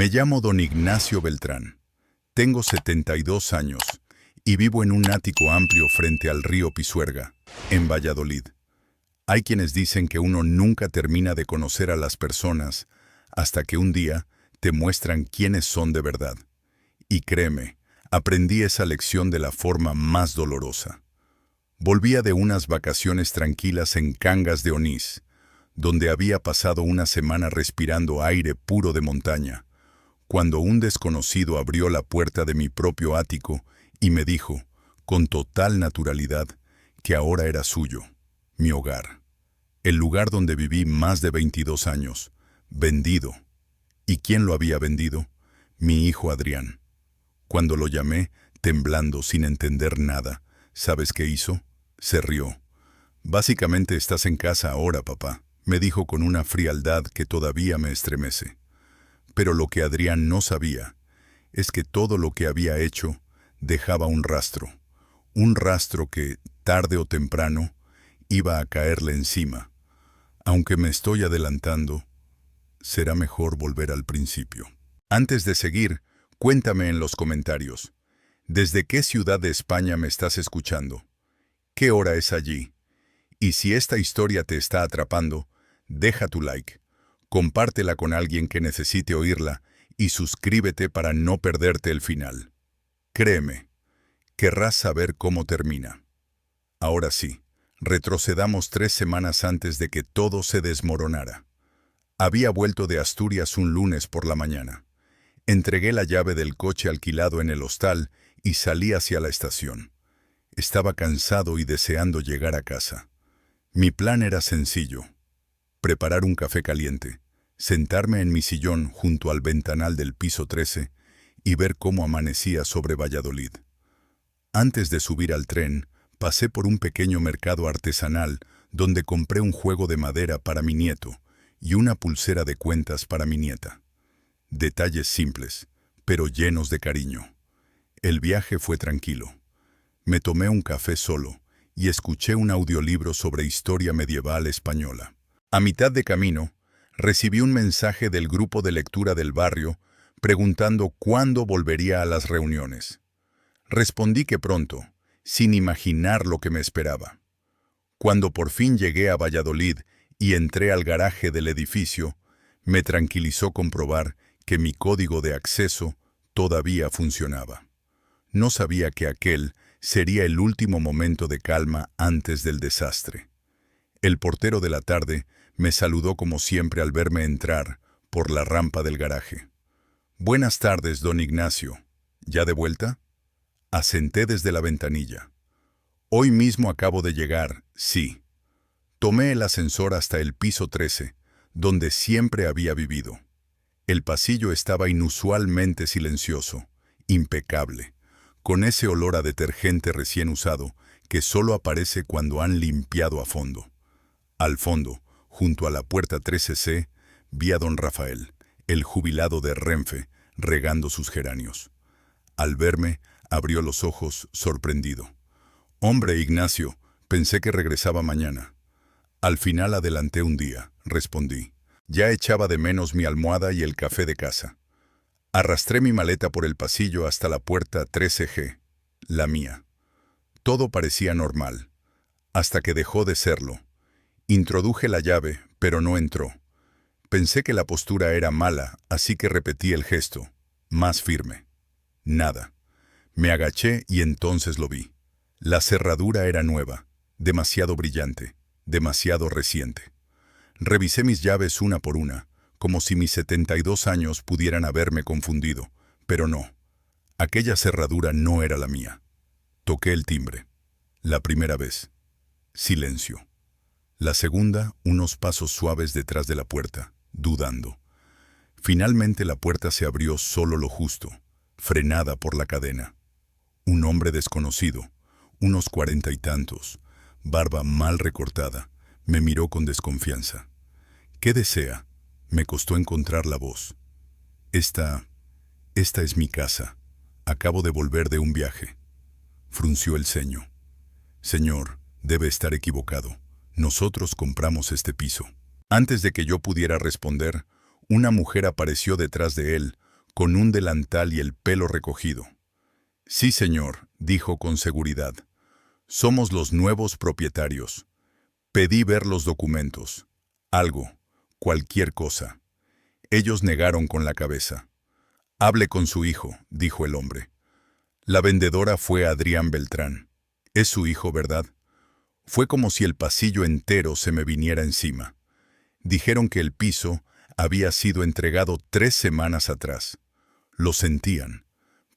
Me llamo don Ignacio Beltrán. Tengo 72 años y vivo en un ático amplio frente al río Pisuerga, en Valladolid. Hay quienes dicen que uno nunca termina de conocer a las personas hasta que un día te muestran quiénes son de verdad. Y créeme, aprendí esa lección de la forma más dolorosa. Volvía de unas vacaciones tranquilas en Cangas de Onís, donde había pasado una semana respirando aire puro de montaña, cuando un desconocido abrió la puerta de mi propio ático y me dijo, con total naturalidad, que ahora era suyo, mi hogar, el lugar donde viví más de 22 años, vendido. ¿Y quién lo había vendido? Mi hijo Adrián. Cuando lo llamé, temblando, sin entender nada, ¿sabes qué hizo? Se rió. «Básicamente estás en casa ahora, papá», me dijo con una frialdad que todavía me estremece. Pero lo que Adrián no sabía es que todo lo que había hecho dejaba un rastro que, tarde o temprano, iba a caerle encima. Aunque me estoy adelantando, será mejor volver al principio. Antes de seguir, cuéntame en los comentarios, ¿desde qué ciudad de España me estás escuchando? ¿Qué hora es allí? Y si esta historia te está atrapando, deja tu like, compártela con alguien que necesite oírla y suscríbete para no perderte el final. Créeme, querrás saber cómo termina. Ahora sí, retrocedamos 3 semanas antes de que todo se desmoronara. Había vuelto de Asturias un lunes por la mañana. Entregué la llave del coche alquilado en el hostal y salí hacia la estación. Estaba cansado y deseando llegar a casa. Mi plan era sencillo: preparar un café caliente, sentarme en mi sillón junto al ventanal del piso 13 y ver cómo amanecía sobre Valladolid. Antes de subir al tren, pasé por un pequeño mercado artesanal donde compré un juego de madera para mi nieto y una pulsera de cuentas para mi nieta. Detalles simples, pero llenos de cariño. El viaje fue tranquilo. Me tomé un café solo y escuché un audiolibro sobre historia medieval española. A mitad de camino, recibí un mensaje del grupo de lectura del barrio preguntando cuándo volvería a las reuniones. Respondí que pronto, sin imaginar lo que me esperaba. Cuando por fin llegué a Valladolid y entré al garaje del edificio, me tranquilizó comprobar que mi código de acceso todavía funcionaba. No sabía que aquel sería el último momento de calma antes del desastre. El portero de la tarde me saludó como siempre al verme entrar por la rampa del garaje. «Buenas tardes, don Ignacio. ¿Ya de vuelta?» Asenté desde la ventanilla. «Hoy mismo acabo de llegar, sí». Tomé el ascensor hasta el piso 13, donde siempre había vivido. El pasillo estaba inusualmente silencioso, impecable, con ese olor a detergente recién usado que solo aparece cuando han limpiado a fondo. Al fondo, junto a la puerta 13C, vi a don Rafael, el jubilado de Renfe, regando sus geranios. Al verme, abrió los ojos, sorprendido. «Hombre, Ignacio, pensé que regresaba mañana». «Al final adelanté un día», respondí. Ya echaba de menos mi almohada y el café de casa. Arrastré mi maleta por el pasillo hasta la puerta 13G, la mía. Todo parecía normal, hasta que dejó de serlo. Introduje la llave, pero no entró. Pensé que la postura era mala, así que repetí el gesto, más firme. Nada. Me agaché y entonces lo vi. La cerradura era nueva, demasiado brillante, demasiado reciente. Revisé mis llaves una por una, como si mis 72 años pudieran haberme confundido, pero no. Aquella cerradura no era la mía. Toqué el timbre. La primera vez. Silencio. La segunda, unos pasos suaves detrás de la puerta, dudando. Finalmente la puerta se abrió solo lo justo, frenada por la cadena. Un hombre desconocido, unos 40 y tantos, barba mal recortada, me miró con desconfianza. «¿Qué desea?», me costó encontrar la voz. Esta es mi casa. Acabo de volver de un viaje». Frunció el ceño. «Señor, debe estar equivocado. Nosotros compramos este piso». Antes de que yo pudiera responder, una mujer apareció detrás de él, con un delantal y el pelo recogido. Sí, señor, dijo con seguridad. Somos los nuevos propietarios. Pedí ver los documentos. Algo, cualquier cosa. Ellos negaron con la cabeza. Hable con su hijo, dijo el hombre. La vendedora fue Adrián Beltrán. Es su hijo, ¿verdad? Fue como si el pasillo entero se me viniera encima. Dijeron que el piso había sido entregado 3 semanas atrás. Lo sentían,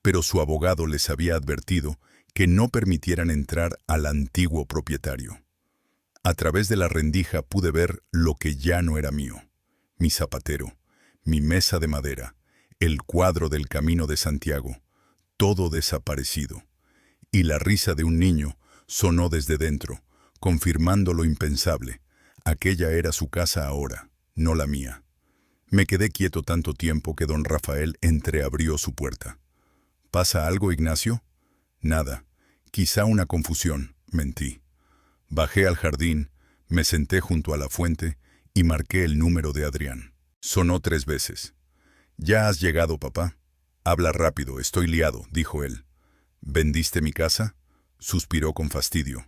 pero su abogado les había advertido que no permitieran entrar al antiguo propietario. A través de la rendija pude ver lo que ya no era mío. Mi zapatero, mi mesa de madera, el cuadro del Camino de Santiago, todo desaparecido. Y la risa de un niño sonó desde dentro, confirmando lo impensable. Aquella era su casa ahora, no la mía. Me quedé quieto tanto tiempo que don Rafael entreabrió su puerta. ¿Pasa algo, Ignacio? Nada. Quizá una confusión, mentí. Bajé al jardín, me senté junto a la fuente y marqué el número de Adrián. Sonó 3 veces. ¿Ya has llegado, papá? Habla rápido, estoy liado, dijo él. ¿Vendiste mi casa? Suspiró con fastidio.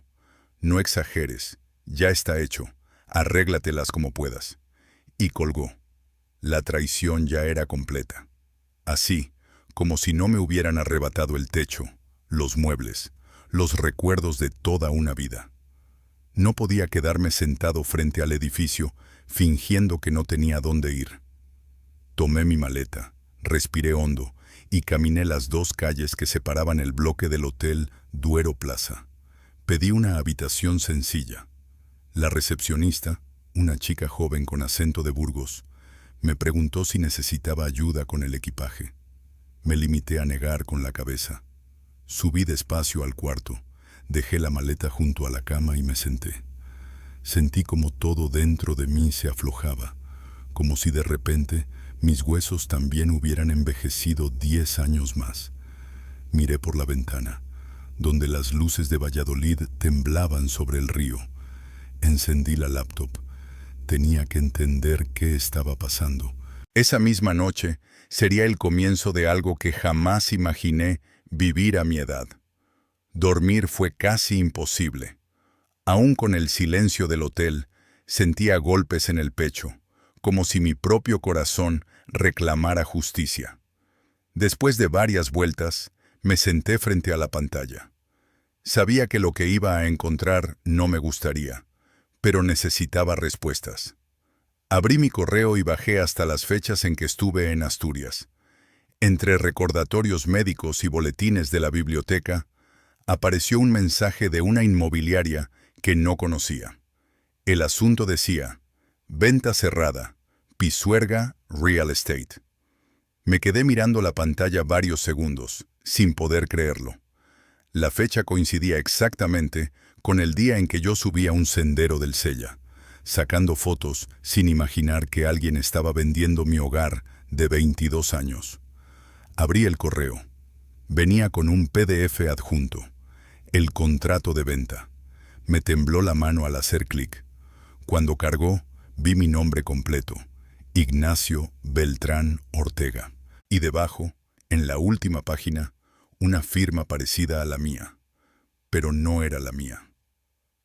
No exageres, ya está hecho. Arréglatelas como puedas. Y colgó. La traición ya era completa. Así, como si no me hubieran arrebatado el techo, los muebles, los recuerdos de toda una vida. No podía quedarme sentado frente al edificio, fingiendo que no tenía dónde ir. Tomé mi maleta, respiré hondo y caminé las 2 calles que separaban el bloque del Hotel Duero Plaza. Pedí una habitación sencilla. La recepcionista, una chica joven con acento de Burgos, me preguntó si necesitaba ayuda con el equipaje. Me limité a negar con la cabeza. Subí despacio al cuarto, dejé la maleta junto a la cama y me senté. Sentí como todo dentro de mí se aflojaba, como si de repente mis huesos también hubieran envejecido 10 años más. Miré por la ventana, donde las luces de Valladolid temblaban sobre el río. Encendí la laptop. Tenía que entender qué estaba pasando. Esa misma noche sería el comienzo de algo que jamás imaginé vivir a mi edad. Dormir fue casi imposible. Aún con el silencio del hotel, sentía golpes en el pecho, como si mi propio corazón reclamara justicia. Después de varias vueltas, me senté frente a la pantalla. Sabía que lo que iba a encontrar no me gustaría, pero necesitaba respuestas. Abrí mi correo y bajé hasta las fechas en que estuve en Asturias. Entre recordatorios médicos y boletines de la biblioteca, apareció un mensaje de una inmobiliaria que no conocía. El asunto decía: venta cerrada, Pisuerga Real Estate. Me quedé mirando la pantalla varios segundos, sin poder creerlo. La fecha coincidía exactamente con el día en que yo subía un sendero del Sella, sacando fotos sin imaginar que alguien estaba vendiendo mi hogar de 22 años. Abrí el correo. Venía con un PDF adjunto, el contrato de venta. Me tembló la mano al hacer clic. Cuando cargó, vi mi nombre completo, Ignacio Beltrán Ortega. Y debajo, en la última página, una firma parecida a la mía. Pero no era la mía.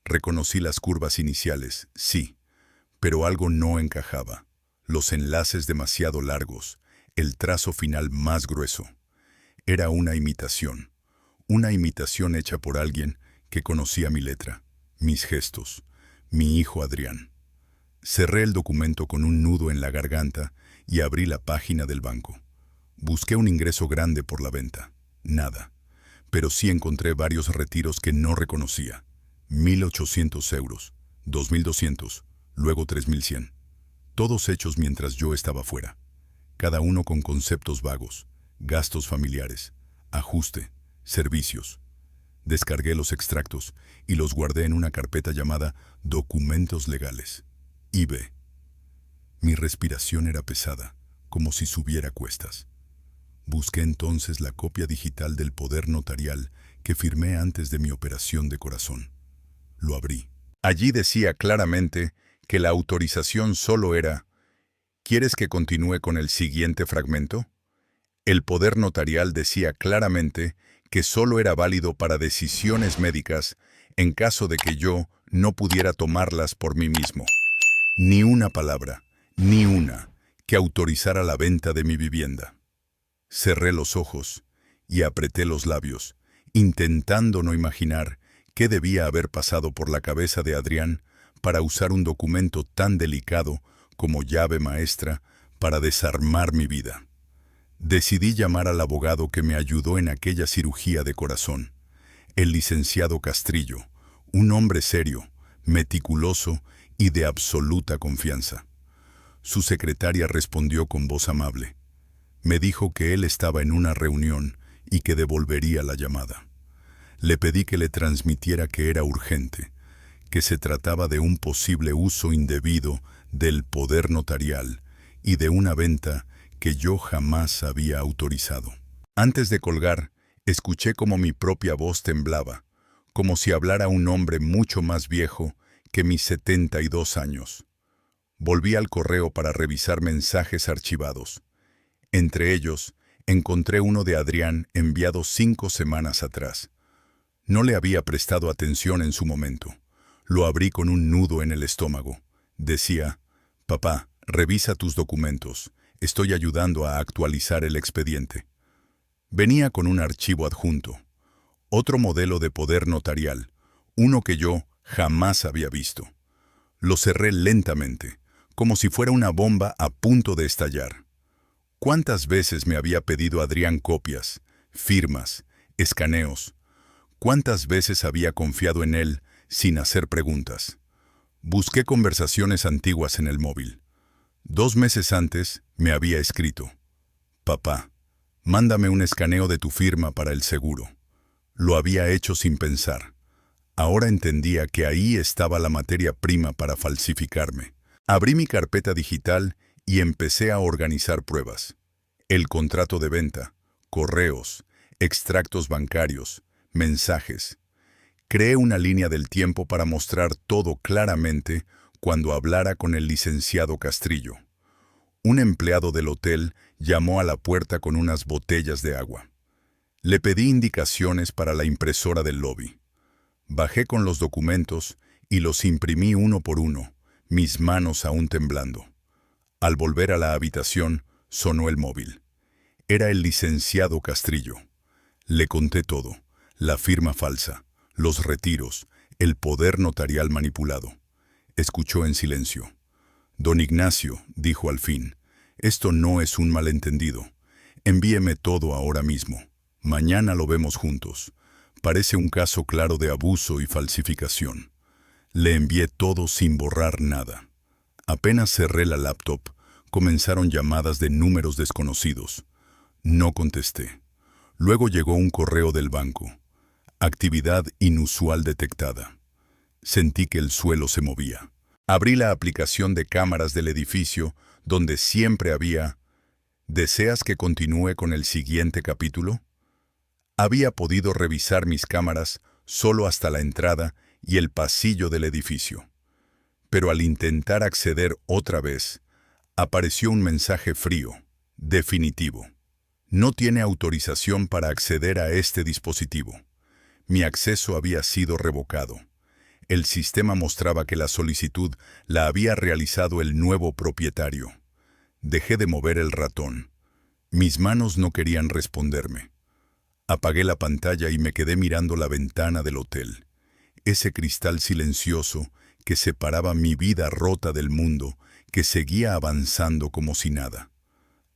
Reconocí las curvas iniciales, sí, pero algo no encajaba. Los enlaces demasiado largos, el trazo final más grueso. Era una imitación hecha por alguien que conocía mi letra, mis gestos, mi hijo Adrián. Cerré el documento con un nudo en la garganta y abrí la página del banco. Busqué un ingreso grande por la venta. Nada. Pero sí encontré varios retiros que no reconocía. 1.800 euros, 2.200, luego 3.100. Todos hechos mientras yo estaba fuera. Cada uno con conceptos vagos, gastos familiares, ajuste, servicios. Descargué los extractos y los guardé en una carpeta llamada Documentos Legales. IB. Mi respiración era pesada, como si subiera cuestas. Busqué entonces la copia digital del poder notarial que firmé antes de mi operación de corazón. Lo abrí. Allí decía claramente que la autorización solo era: ¿quieres que continúe con el siguiente fragmento? El poder notarial decía claramente que solo era válido para decisiones médicas en caso de que yo no pudiera tomarlas por mí mismo. Ni una palabra, ni una, que autorizara la venta de mi vivienda. Cerré los ojos y apreté los labios, intentando no imaginar qué debía haber pasado por la cabeza de Adrián para usar un documento tan delicado como llave maestra para desarmar mi vida. Decidí llamar al abogado que me ayudó en aquella cirugía de corazón, el licenciado Castrillo, un hombre serio, meticuloso y de absoluta confianza. Su secretaria respondió con voz amable. Me dijo que él estaba en una reunión y que devolvería la llamada. Le pedí que le transmitiera que era urgente, que se trataba de un posible uso indebido del poder notarial y de una venta que yo jamás había autorizado. Antes de colgar, escuché como mi propia voz temblaba, como si hablara un hombre mucho más viejo que mis 72 años. Volví al correo para revisar mensajes archivados. Entre ellos, encontré uno de Adrián enviado 5 semanas atrás. No le había prestado atención en su momento. Lo abrí con un nudo en el estómago. Decía, «Papá, revisa tus documentos. Estoy ayudando a actualizar el expediente». Venía con un archivo adjunto. Otro modelo de poder notarial, uno que yo jamás había visto. Lo cerré lentamente, como si fuera una bomba a punto de estallar. ¿Cuántas veces me había pedido Adrián copias, firmas, escaneos? ¿Cuántas veces había confiado en él sin hacer preguntas? Busqué conversaciones antiguas en el móvil. 2 meses antes me había escrito, «Papá, mándame un escaneo de tu firma para el seguro». Lo había hecho sin pensar. Ahora entendía que ahí estaba la materia prima para falsificarme. Abrí mi carpeta digital y empecé a organizar pruebas. El contrato de venta, correos, extractos bancarios, mensajes. Creé una línea del tiempo para mostrar todo claramente cuando hablara con el licenciado Castrillo. Un empleado del hotel llamó a la puerta con unas botellas de agua. Le pedí indicaciones para la impresora del lobby. Bajé con los documentos y los imprimí uno por uno, mis manos aún temblando. Al volver a la habitación, sonó el móvil. Era el licenciado Castrillo. Le conté todo, la firma falsa, los retiros, el poder notarial manipulado. Escuchó en silencio. «Don Ignacio», dijo al fin, «esto no es un malentendido. Envíeme todo ahora mismo. Mañana lo vemos juntos. Parece un caso claro de abuso y falsificación». Le envié todo sin borrar nada. Apenas cerré la laptop, comenzaron llamadas de números desconocidos. No contesté. Luego llegó un correo del banco. Actividad inusual detectada. Sentí que el suelo se movía. Abrí la aplicación de cámaras del edificio, donde siempre había... ¿Deseas que continúe con el siguiente capítulo? Había podido revisar mis cámaras solo hasta la entrada y el pasillo del edificio. Pero al intentar acceder otra vez, apareció un mensaje frío, definitivo. No tiene autorización para acceder a este dispositivo. Mi acceso había sido revocado. El sistema mostraba que la solicitud la había realizado el nuevo propietario. Dejé de mover el ratón. Mis manos no querían responderme. Apagué la pantalla y me quedé mirando la ventana del hotel. Ese cristal silencioso que separaba mi vida rota del mundo, que seguía avanzando como si nada.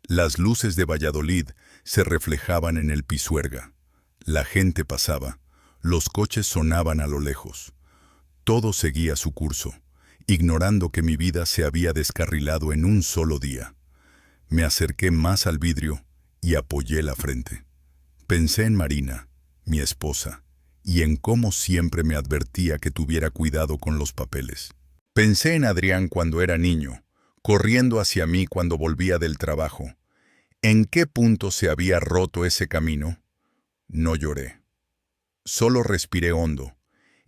Las luces de Valladolid se reflejaban en el Pisuerga. La gente pasaba, los coches sonaban a lo lejos. Todo seguía su curso, ignorando que mi vida se había descarrilado en un solo día. Me acerqué más al vidrio y apoyé la frente. Pensé en Marina, mi esposa, y en cómo siempre me advertía que tuviera cuidado con los papeles. Pensé en Adrián cuando era niño, corriendo hacia mí cuando volvía del trabajo. ¿En qué punto se había roto ese camino? No lloré. Solo respiré hondo,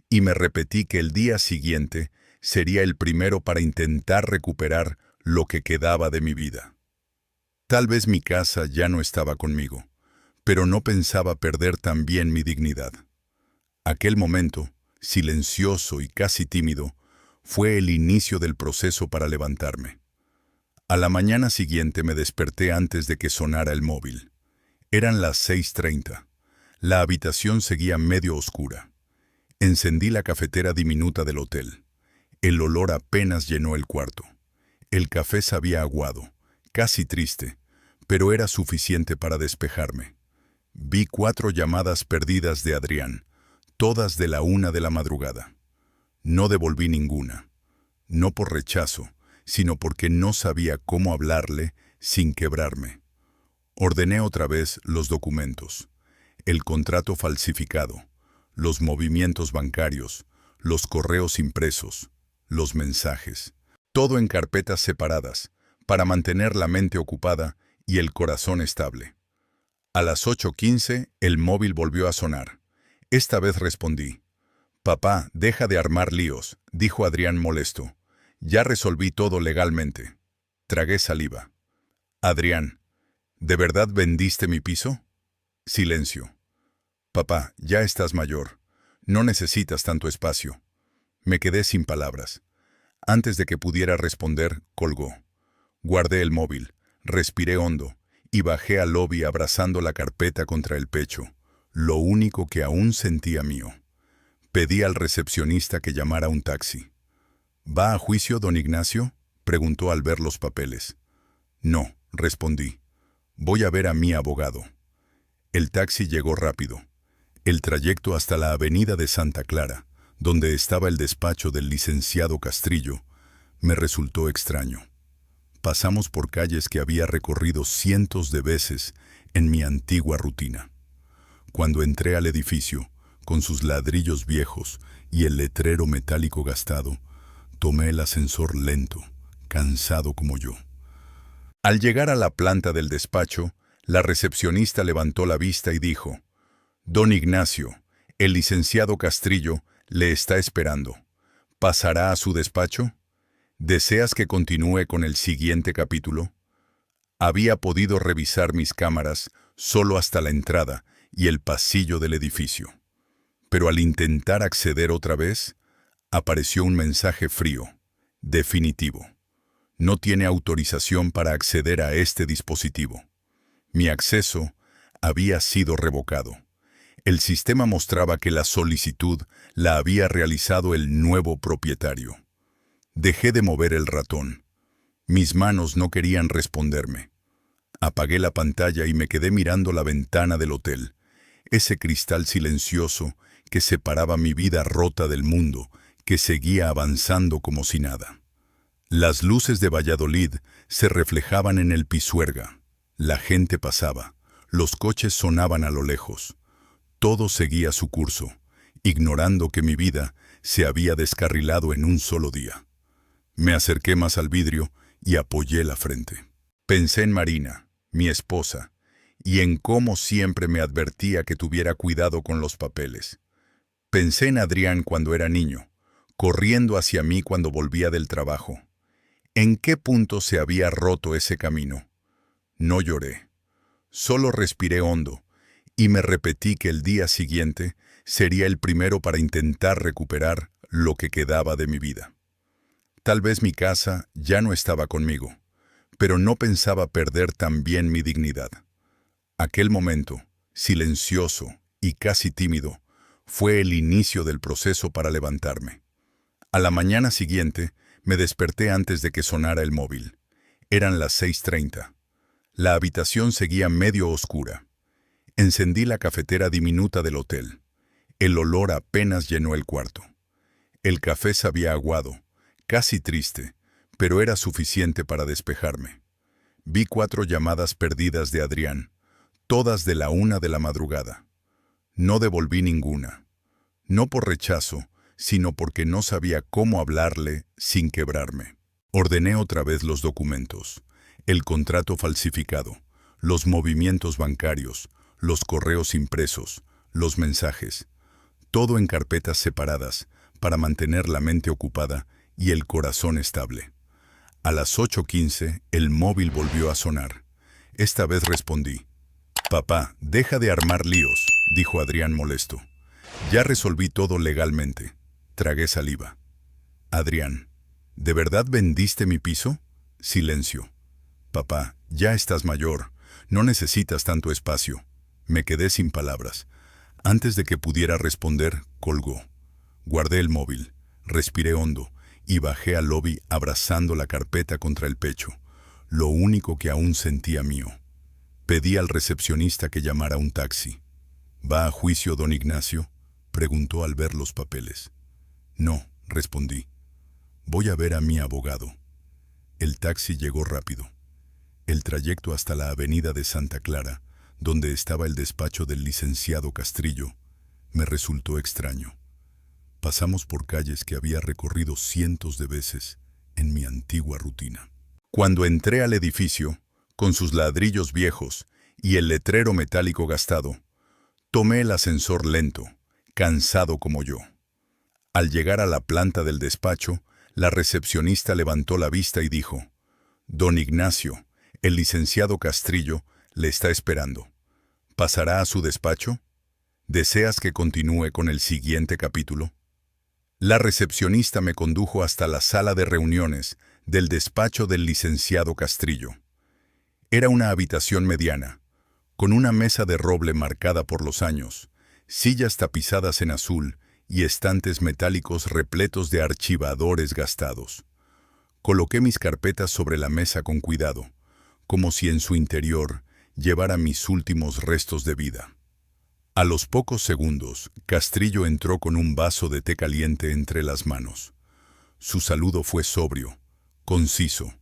y me repetí que el día siguiente sería el primero para intentar recuperar lo que quedaba de mi vida. Tal vez mi casa ya no estaba conmigo, pero no pensaba perder también mi dignidad. Aquel momento, silencioso y casi tímido, fue el inicio del proceso para levantarme. A la mañana siguiente me desperté antes de que sonara el móvil. Eran las 6:30. La habitación seguía medio oscura. Encendí la cafetera diminuta del hotel. El olor apenas llenó el cuarto. El café sabía aguado, casi triste, pero era suficiente para despejarme. Vi 4 llamadas perdidas de Adrián, todas de la 1 de la madrugada. No devolví ninguna, no por rechazo, sino porque no sabía cómo hablarle sin quebrarme. Ordené otra vez los documentos, el contrato falsificado, los movimientos bancarios, los correos impresos, los mensajes, todo en carpetas separadas, para mantener la mente ocupada y el corazón estable. A las 8:15 el móvil volvió a sonar. Esta vez respondí. «Papá, deja de armar líos», dijo Adrián molesto. «Ya resolví todo legalmente». Tragué saliva. «Adrián, ¿de verdad vendiste mi piso?» Silencio. «Papá, ya estás mayor. No necesitas tanto espacio». Me quedé sin palabras. Antes de que pudiera responder, colgó. Guardé el móvil, respiré hondo y bajé al lobby abrazando la carpeta contra el pecho, lo único que aún sentía mío. Pedí al recepcionista que llamara un taxi. «¿Va a juicio, don Ignacio?», preguntó al ver los papeles. «No», respondí. «Voy a ver a mi abogado». El taxi llegó rápido. El trayecto hasta la avenida de Santa Clara, donde estaba el despacho del licenciado Castrillo, me resultó extraño. Pasamos por calles que había recorrido cientos de veces en mi antigua rutina. Cuando entré al edificio, con sus ladrillos viejos y el letrero metálico gastado, tomé el ascensor lento, cansado como yo. Al llegar a la planta del despacho, la recepcionista levantó la vista y dijo: «Don Ignacio, el licenciado Castrillo le está esperando. ¿Pasará a su despacho? ¿Deseas que continúe con el siguiente capítulo?» Había podido revisar mis cámaras solo hasta la entrada y el pasillo del edificio. Pero al intentar acceder otra vez, apareció un mensaje frío, definitivo. «No tiene autorización para acceder a este dispositivo». Mi acceso había sido revocado. El sistema mostraba que la solicitud la había realizado el nuevo propietario. Dejé de mover el ratón. Mis manos no querían responderme. Apagué la pantalla y me quedé mirando la ventana del hotel, ese cristal silencioso que separaba mi vida rota del mundo, que seguía avanzando como si nada. Las luces de Valladolid se reflejaban en el Pisuerga. La gente pasaba, los coches sonaban a lo lejos. Todo seguía su curso, ignorando que mi vida se había descarrilado en un solo día. Me acerqué más al vidrio y apoyé la frente. Pensé en Marina, mi esposa, y en cómo siempre me advertía que tuviera cuidado con los papeles. Pensé en Adrián cuando era niño, corriendo hacia mí cuando volvía del trabajo. ¿En qué punto se había roto ese camino? No lloré. Solo respiré hondo y me repetí que el día siguiente sería el primero para intentar recuperar lo que quedaba de mi vida. Tal vez mi casa ya no estaba conmigo, pero no pensaba perder también mi dignidad. Aquel momento, silencioso y casi tímido, fue el inicio del proceso para levantarme. A la mañana siguiente, me desperté antes de que sonara el móvil. Eran las 6:30. La habitación seguía medio oscura. Encendí la cafetera diminuta del hotel. El olor apenas llenó el cuarto. El café sabía aguado, casi triste, pero era suficiente para despejarme. Vi 4 llamadas perdidas de Adrián, todas de la 1 de la madrugada. No devolví ninguna, no por rechazo, sino porque no sabía cómo hablarle sin quebrarme. Ordené otra vez los documentos, el contrato falsificado, los movimientos bancarios, los correos impresos, los mensajes, todo en carpetas separadas para mantener la mente ocupada y el corazón estable. A las 8:15 el móvil volvió a sonar. Esta vez respondí. Papá, deja de armar líos, dijo Adrián molesto. Ya resolví todo legalmente. Tragué saliva. Adrián, ¿de verdad vendiste mi piso? Silencio. Papá, ya estás mayor. No necesitas tanto espacio. Me quedé sin palabras. Antes de que pudiera responder, colgó. Guardé el móvil, respiré hondo y bajé al lobby abrazando la carpeta contra el pecho, lo único que aún sentía mío. Pedí al recepcionista que llamara un taxi. ¿Va a juicio, don Ignacio?, preguntó al ver los papeles. No, respondí. Voy a ver a mi abogado. El taxi llegó rápido. El trayecto hasta la avenida de Santa Clara, donde estaba el despacho del licenciado Castrillo, me resultó extraño. Pasamos por calles que había recorrido cientos de veces en mi antigua rutina. Cuando entré al edificio, con sus ladrillos viejos y el letrero metálico gastado, tomé el ascensor lento, cansado como yo. Al llegar a la planta del despacho, la recepcionista levantó la vista y dijo: «Don Ignacio, el licenciado Castrillo le está esperando. ¿Pasará a su despacho? ¿Deseas que continúe con el siguiente capítulo?». La recepcionista me condujo hasta la sala de reuniones del despacho del licenciado Castrillo. Era una habitación mediana, con una mesa de roble marcada por los años, sillas tapizadas en azul y estantes metálicos repletos de archivadores gastados. Coloqué mis carpetas sobre la mesa con cuidado, como si en su interior llevara mis últimos restos de vida. A los pocos segundos, Castrillo entró con un vaso de té caliente entre las manos. Su saludo fue sobrio, conciso,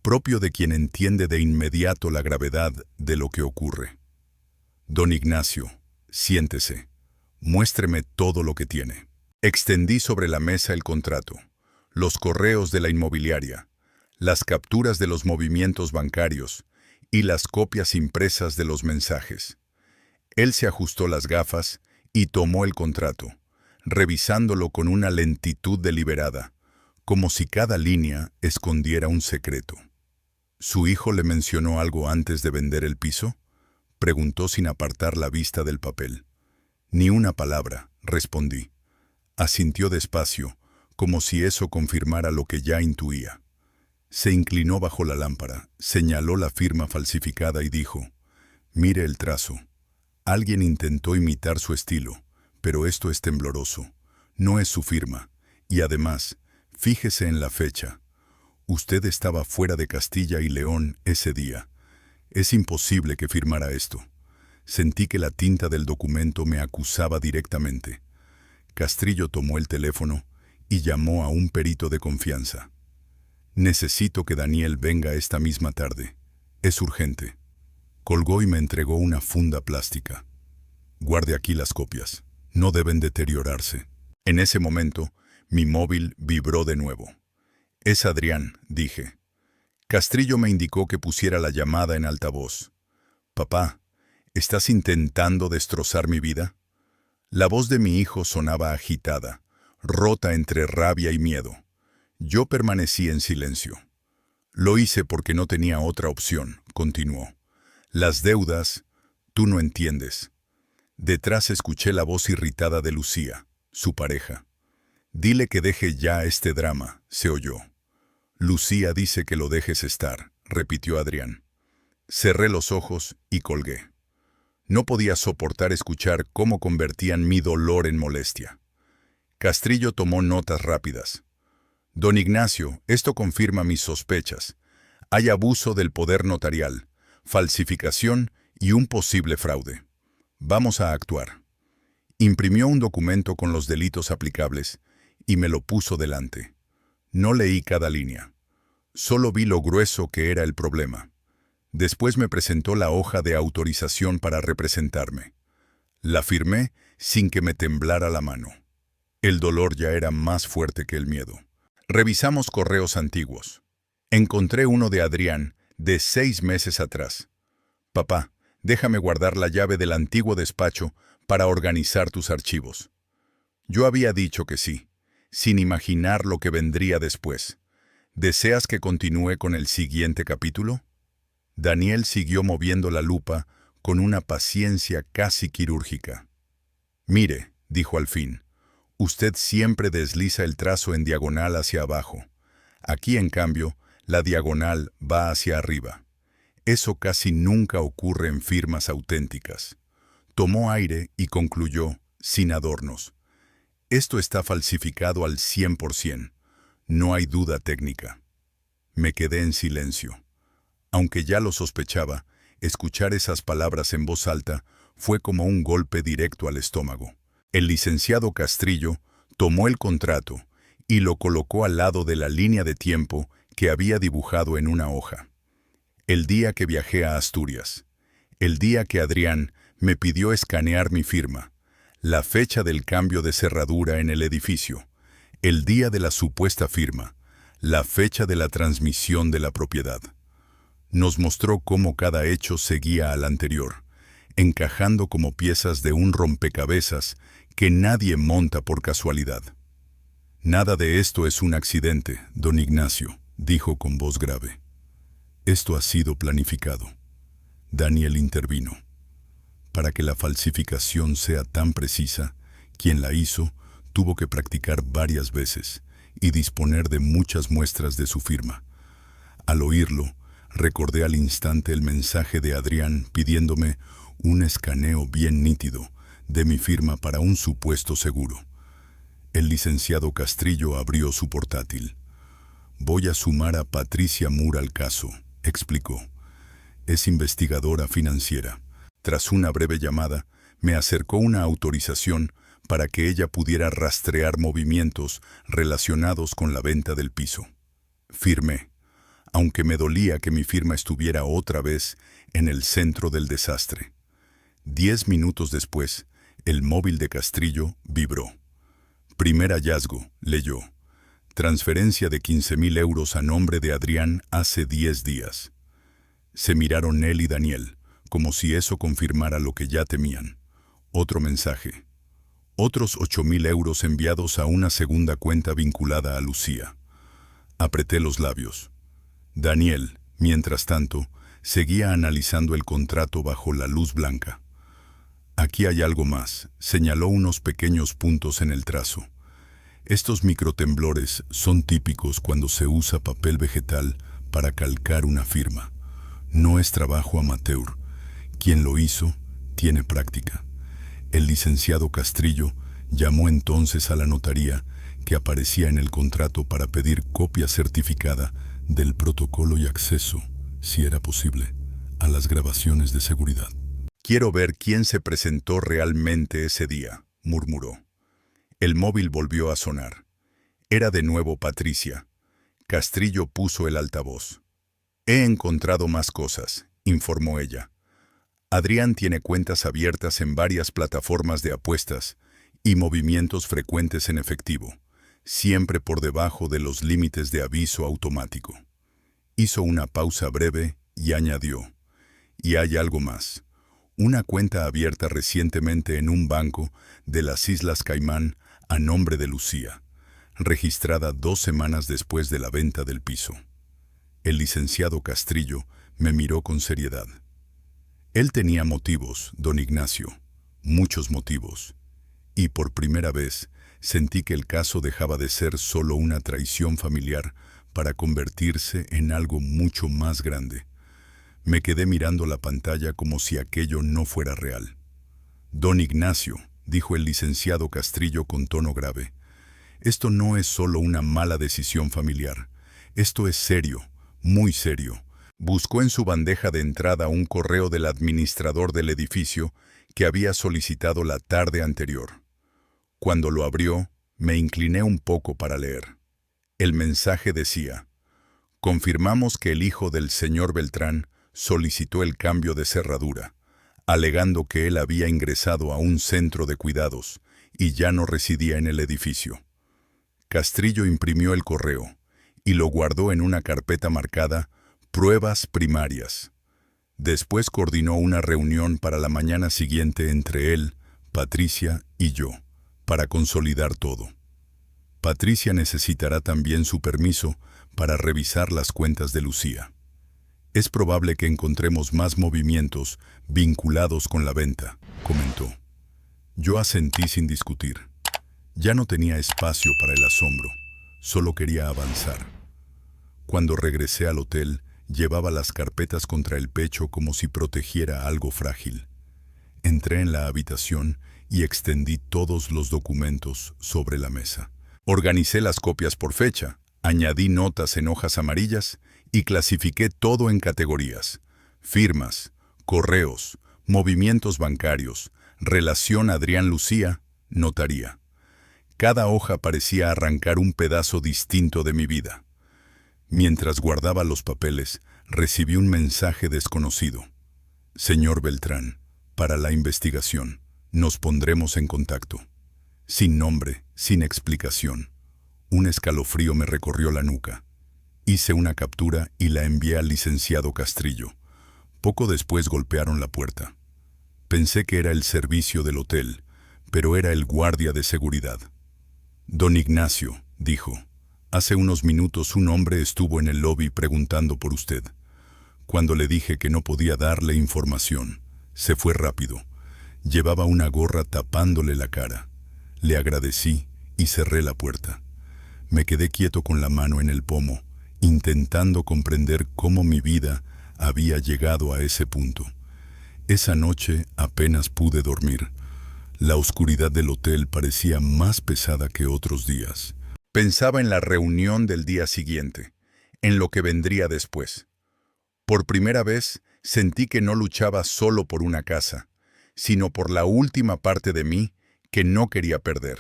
propio de quien entiende de inmediato la gravedad de lo que ocurre. «Don Ignacio, siéntese. Muéstreme todo lo que tiene». Extendí sobre la mesa el contrato, los correos de la inmobiliaria, las capturas de los movimientos bancarios y las copias impresas de los mensajes. Él se ajustó las gafas y tomó el contrato, revisándolo con una lentitud deliberada, como si cada línea escondiera un secreto. ¿Su hijo le mencionó algo antes de vender el piso?, preguntó sin apartar la vista del papel. Ni una palabra, respondí. Asintió despacio, como si eso confirmara lo que ya intuía. Se inclinó bajo la lámpara, señaló la firma falsificada y dijo: «Mire el trazo. Alguien intentó imitar su estilo, pero esto es tembloroso. No es su firma. Y además, fíjese en la fecha. Usted estaba fuera de Castilla y León ese día. Es imposible que firmara esto». Sentí que la tinta del documento me acusaba directamente. Castrillo tomó el teléfono y llamó a un perito de confianza. «Necesito que Daniel venga esta misma tarde. Es urgente». Colgó y me entregó una funda plástica. «Guarde aquí las copias. No deben deteriorarse». En ese momento, mi móvil vibró de nuevo. «Es Adrián», dije. Castrillo me indicó que pusiera la llamada en altavoz. «Papá, ¿estás intentando destrozar mi vida?». La voz de mi hijo sonaba agitada, rota entre rabia y miedo. Yo permanecí en silencio. «Lo hice porque no tenía otra opción», continuó. «Las deudas, tú no entiendes». Detrás escuché la voz irritada de Lucía, su pareja. «Dile que deje ya este drama», se oyó. «Lucía dice que lo dejes estar», repitió Adrián. Cerré los ojos y colgué. No podía soportar escuchar cómo convertían mi dolor en molestia. Castrillo tomó notas rápidas. «Don Ignacio, esto confirma mis sospechas. Hay abuso del poder notarial, falsificación y un posible fraude. Vamos a actuar». Imprimió un documento con los delitos aplicables y me lo puso delante. No leí cada línea. Solo vi lo grueso que era el problema. Después me presentó la hoja de autorización para representarme. La firmé sin que me temblara la mano. El dolor ya era más fuerte que el miedo. Revisamos correos antiguos. Encontré uno de Adrián, de 6 meses atrás. «Papá, déjame guardar la llave del antiguo despacho para organizar tus archivos». Yo había dicho que sí, sin imaginar lo que vendría después. «¿Deseas que continúe con el siguiente capítulo?». Daniel siguió moviendo la lupa con una paciencia casi quirúrgica. «Mire», dijo al fin, «usted siempre desliza el trazo en diagonal hacia abajo. Aquí, en cambio, la diagonal va hacia arriba. Eso casi nunca ocurre en firmas auténticas». Tomó aire y concluyó, sin adornos. «Esto está falsificado al 100%. No hay duda técnica». Me quedé en silencio. Aunque ya lo sospechaba, escuchar esas palabras en voz alta fue como un golpe directo al estómago. El licenciado Castrillo tomó el contrato y lo colocó al lado de la línea de tiempo que había dibujado en una hoja. El día que viajé a Asturias. El día que Adrián me pidió escanear mi firma. La fecha del cambio de cerradura en el edificio. El día de la supuesta firma. La fecha de la transmisión de la propiedad. Nos mostró cómo cada hecho seguía al anterior, encajando como piezas de un rompecabezas que nadie monta por casualidad. «Nada de esto es un accidente, don Ignacio», dijo con voz grave. «Esto ha sido planificado». Daniel intervino. «Para que la falsificación sea tan precisa, quien la hizo tuvo que practicar varias veces y disponer de muchas muestras de su firma. Al oírlo, recordé al instante el mensaje de Adrián pidiéndome un escaneo bien nítido de mi firma para un supuesto seguro. El licenciado Castrillo abrió su portátil. «Voy a sumar a Patricia Moore al caso», explicó. «Es investigadora financiera. Tras una breve llamada, me acercó una autorización para que ella pudiera rastrear movimientos relacionados con la venta del piso. Firmé, aunque me dolía que mi firma estuviera otra vez en el centro del desastre. 10 minutos después, el móvil de Castrillo vibró. «Primer hallazgo», leyó. «Transferencia de 15.000 euros a nombre de Adrián hace 10 días». Se miraron él y Daniel, como si eso confirmara lo que ya temían. Otro mensaje. Otros 8.000 euros enviados a una segunda cuenta vinculada a Lucía. Apreté los labios. Daniel, mientras tanto, seguía analizando el contrato bajo la luz blanca. «Aquí hay algo más», señaló unos pequeños puntos en el trazo. «Estos microtemblores son típicos cuando se usa papel vegetal para calcar una firma. No es trabajo amateur. Quien lo hizo tiene práctica». El licenciado Castrillo llamó entonces a la notaría que aparecía en el contrato para pedir copia certificada del protocolo y acceso, si era posible, a las grabaciones de seguridad. «Quiero ver quién se presentó realmente ese día», murmuró. El móvil volvió a sonar. Era de nuevo Patricia. Castrillo puso el altavoz. «He encontrado más cosas», informó ella. «Adrián tiene cuentas abiertas en varias plataformas de apuestas y movimientos frecuentes en efectivo, siempre por debajo de los límites de aviso automático». Hizo una pausa breve y añadió, «Y hay algo más. Una cuenta abierta recientemente en un banco de las Islas Caimán a nombre de Lucía, registrada 2 semanas después de la venta del piso». El licenciado Castrillo me miró con seriedad. Él tenía motivos, don Ignacio, muchos motivos. Y por primera vez sentí que el caso dejaba de ser solo una traición familiar para convertirse en algo mucho más grande. Me quedé mirando la pantalla como si aquello no fuera real. «Don Ignacio», dijo el licenciado Castrillo con tono grave, «esto no es solo una mala decisión familiar. Esto es serio, muy serio». Buscó en su bandeja de entrada un correo del administrador del edificio que había solicitado la tarde anterior. Cuando lo abrió, me incliné un poco para leer. El mensaje decía: «Confirmamos que el hijo del señor Beltrán solicitó el cambio de cerradura, alegando que él había ingresado a un centro de cuidados y ya no residía en el edificio». Castrillo imprimió el correo y lo guardó en una carpeta marcada «Pruebas primarias». Después coordinó una reunión para la mañana siguiente entre él, Patricia y yo, para consolidar todo. Patricia necesitará también su permiso para revisar las cuentas de Lucía. Es probable que encontremos más movimientos vinculados con la venta, comentó. Yo asentí sin discutir. Ya no tenía espacio para el asombro, solo quería avanzar. Cuando regresé al hotel, llevaba las carpetas contra el pecho como si protegiera algo frágil. Entré en la habitación y extendí todos los documentos sobre la mesa. Organicé las copias por fecha, añadí notas en hojas amarillas y clasifiqué todo en categorías: firmas, correos, movimientos bancarios, relación Adrián-Lucía, notaría. Cada hoja parecía arrancar un pedazo distinto de mi vida. Mientras guardaba los papeles, recibí un mensaje desconocido. Señor Beltrán, para la investigación, nos pondremos en contacto. Sin nombre, sin explicación. Un escalofrío me recorrió la nuca. Hice una captura y la envié al licenciado Castrillo. Poco después golpearon la puerta. Pensé que era el servicio del hotel, pero era el guardia de seguridad. Don Ignacio, dijo, hace unos minutos un hombre estuvo en el lobby preguntando por usted. Cuando le dije que no podía darle información, se fue rápido. Llevaba una gorra tapándole la cara. Le agradecí y cerré la puerta. Me quedé quieto con la mano en el pomo, intentando comprender cómo mi vida había llegado a ese punto. Esa noche apenas pude dormir. La oscuridad del hotel parecía más pesada que otros días. Pensaba en la reunión del día siguiente, en lo que vendría después. Por primera vez sentí que no luchaba solo por una casa, sino por la última parte de mí que no quería perder.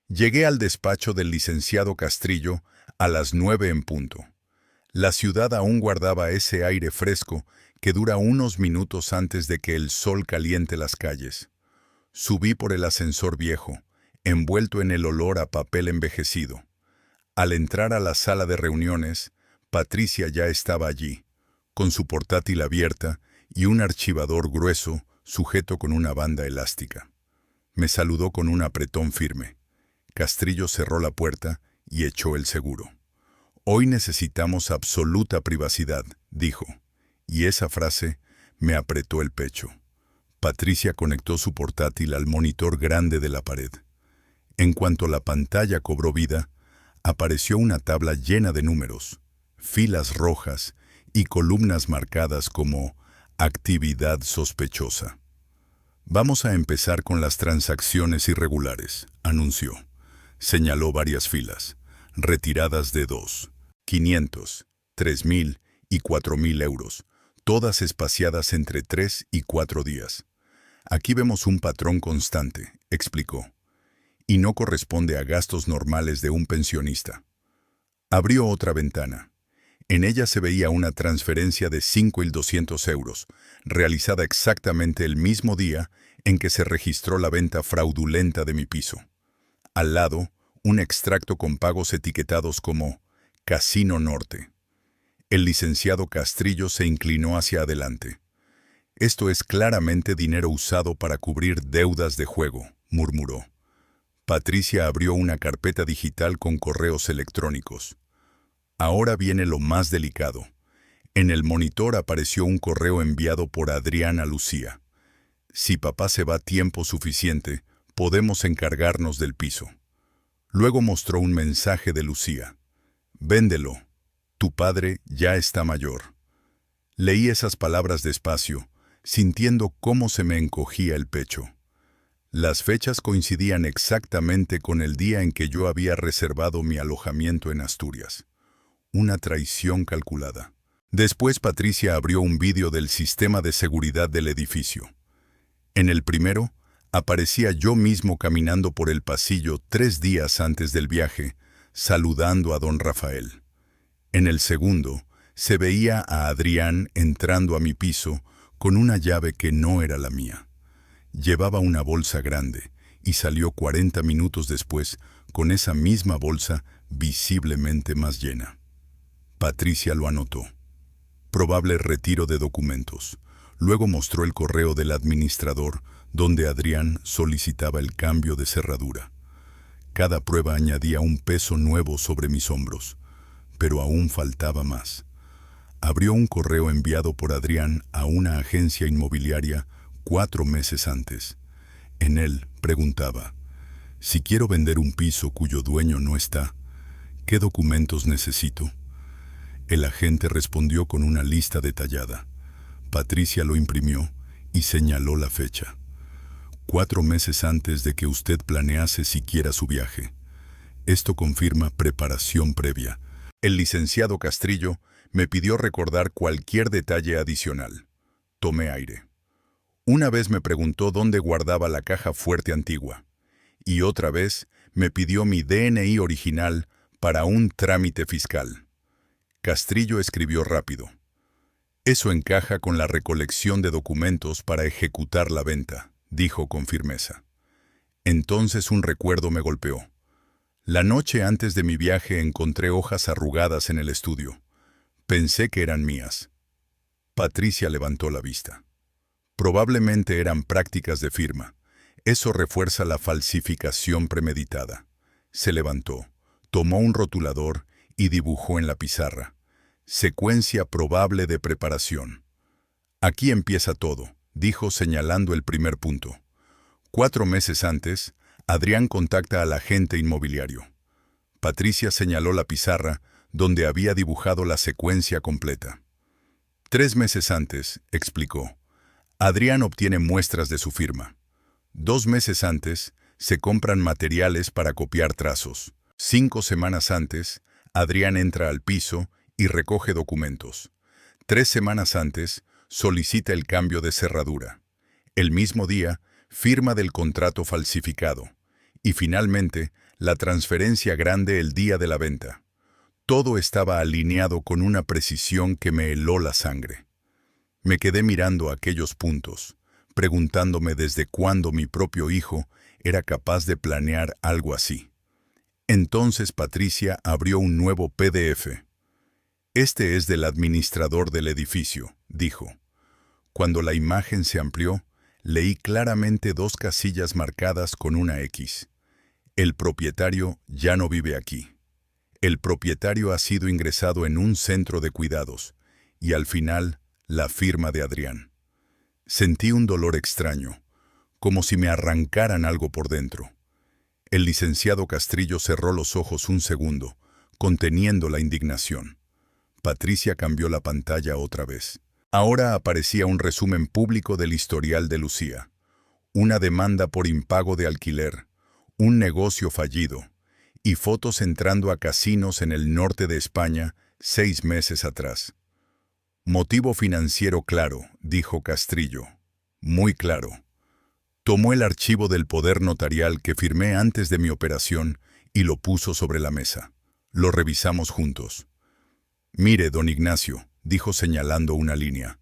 Llegué al despacho del licenciado Castrillo a las 9 en punto. La ciudad aún guardaba ese aire fresco que dura unos minutos antes de que el sol caliente las calles. Subí por el ascensor viejo, envuelto en el olor a papel envejecido. Al entrar a la sala de reuniones, Patricia ya estaba allí, con su portátil abierta y un archivador grueso sujeto con una banda elástica. Me saludó con un apretón firme. Castrillo cerró la puerta y echó el seguro. Hoy necesitamos absoluta privacidad, dijo, y esa frase me apretó el pecho. Patricia conectó su portátil al monitor grande de la pared. En cuanto la pantalla cobró vida, apareció una tabla llena de números, filas rojas y columnas marcadas como actividad sospechosa. Vamos a empezar con las transacciones irregulares, anunció. Señaló varias filas, retiradas de 2, 500, 3.000 y 4.000 euros, todas espaciadas entre 3 y 4 días. Aquí vemos un patrón constante, explicó, y no corresponde a gastos normales de un pensionista. Abrió otra ventana. En ella se veía una transferencia de 5.200 euros, realizada exactamente el mismo día en que se registró la venta fraudulenta de mi piso. Al lado, un extracto con pagos etiquetados como Casino Norte. El licenciado Castrillo se inclinó hacia adelante. Esto es claramente dinero usado para cubrir deudas de juego, murmuró. Patricia abrió una carpeta digital con correos electrónicos. Ahora viene lo más delicado. En el monitor apareció un correo enviado por Adrián a Lucía. Si papá se va tiempo suficiente, podemos encargarnos del piso. Luego mostró un mensaje de Lucía. Véndelo. Tu padre ya está mayor. Leí esas palabras despacio, sintiendo cómo se me encogía el pecho. Las fechas coincidían exactamente con el día en que yo había reservado mi alojamiento en Asturias. Una traición calculada. Después Patricia abrió un vídeo del sistema de seguridad del edificio. En el primero, aparecía yo mismo caminando por el pasillo 3 días antes del viaje, saludando a don Rafael. En el segundo, se veía a Adrián entrando a mi piso con una llave que no era la mía. Llevaba una bolsa grande y salió 40 minutos después con esa misma bolsa visiblemente más llena. Patricia lo anotó. Probable retiro de documentos. Luego mostró el correo del administrador, donde Adrián solicitaba el cambio de cerradura. Cada prueba añadía un peso nuevo sobre mis hombros, pero aún faltaba más. Abrió un correo enviado por Adrián a una agencia inmobiliaria 4 meses antes. En él preguntaba: si quiero vender un piso cuyo dueño no está, ¿qué documentos necesito? El agente respondió con una lista detallada. Patricia lo imprimió y señaló la fecha: 4 meses antes de que usted planease siquiera su viaje. Esto confirma preparación previa. El licenciado Castrillo me pidió recordar cualquier detalle adicional. Tomé aire. Una vez me preguntó dónde guardaba la caja fuerte antigua, y otra vez me pidió mi DNI original para un trámite fiscal. Castrillo escribió rápido: eso encaja con la recolección de documentos para ejecutar la venta, dijo con firmeza. Entonces un recuerdo me golpeó. La noche antes de mi viaje encontré hojas arrugadas en el estudio. Pensé que eran mías. Patricia levantó la vista. Probablemente eran prácticas de firma. Eso refuerza la falsificación premeditada. Se levantó, tomó un rotulador y dibujó en la pizarra: secuencia probable de preparación. Aquí empieza todo, dijo señalando el primer punto. 4 meses antes, Adrián contacta al agente inmobiliario. Patricia señaló la pizarra donde había dibujado la secuencia completa. 3 meses antes, explicó, Adrián obtiene muestras de su firma. 2 meses antes, se compran materiales para copiar trazos. 5 semanas antes, Adrián entra al piso y recoge documentos. 3 semanas antes, solicita el cambio de cerradura. El mismo día, firma del contrato falsificado. Y finalmente, la transferencia grande el día de la venta. Todo estaba alineado con una precisión que me heló la sangre. Me quedé mirando aquellos puntos, preguntándome desde cuándo mi propio hijo era capaz de planear algo así. Entonces Patricia abrió un nuevo PDF. Este es del administrador del edificio, dijo. Cuando la imagen se amplió, leí claramente 2 casillas marcadas con una X. El propietario ya no vive aquí. El propietario ha sido ingresado en un centro de cuidados, y al final, la firma de Adrián. Sentí un dolor extraño, como si me arrancaran algo por dentro. El licenciado Castrillo cerró los ojos un segundo, conteniendo la indignación. Patricia cambió la pantalla otra vez. Ahora aparecía un resumen público del historial de Lucía. Una demanda por impago de alquiler, un negocio fallido, y fotos entrando a casinos en el norte de España 6 meses atrás. Motivo financiero claro, dijo Castrillo. Muy claro. Tomó el archivo del poder notarial que firmé antes de mi operación y lo puso sobre la mesa. Lo revisamos juntos. Mire, don Ignacio, dijo señalando una línea.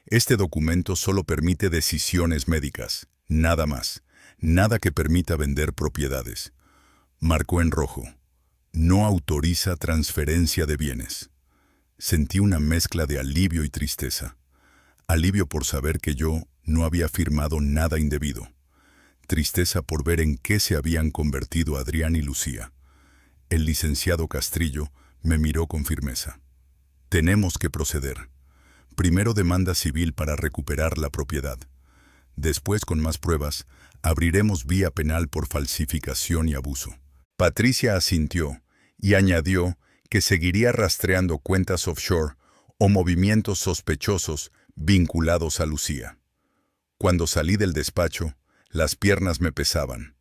Este documento solo permite decisiones médicas, nada más, nada que permita vender propiedades. Marcó en rojo. No autoriza transferencia de bienes. Sentí una mezcla de alivio y tristeza. Alivio por saber que yo no había firmado nada indebido. Tristeza por ver en qué se habían convertido Adrián y Lucía. El licenciado Castrillo me miró con firmeza. Tenemos que proceder. Primero demanda civil para recuperar la propiedad. Después, con más pruebas, abriremos vía penal por falsificación y abuso. Patricia asintió y añadió que seguiría rastreando cuentas offshore o movimientos sospechosos vinculados a Lucía. Cuando salí del despacho, las piernas me pesaban.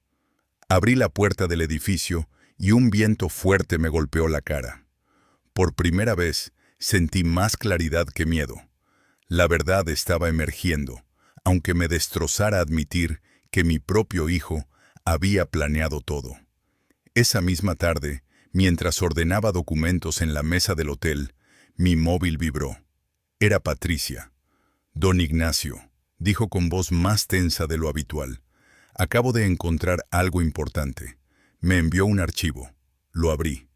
Abrí la puerta del edificio y un viento fuerte me golpeó la cara. Por primera vez, sentí más claridad que miedo. La verdad estaba emergiendo, aunque me destrozara admitir que mi propio hijo había planeado todo. Esa misma tarde, mientras ordenaba documentos en la mesa del hotel, mi móvil vibró. Era Patricia. Don Ignacio, dijo con voz más tensa de lo habitual. Acabo de encontrar algo importante. Me envió un archivo. Lo abrí.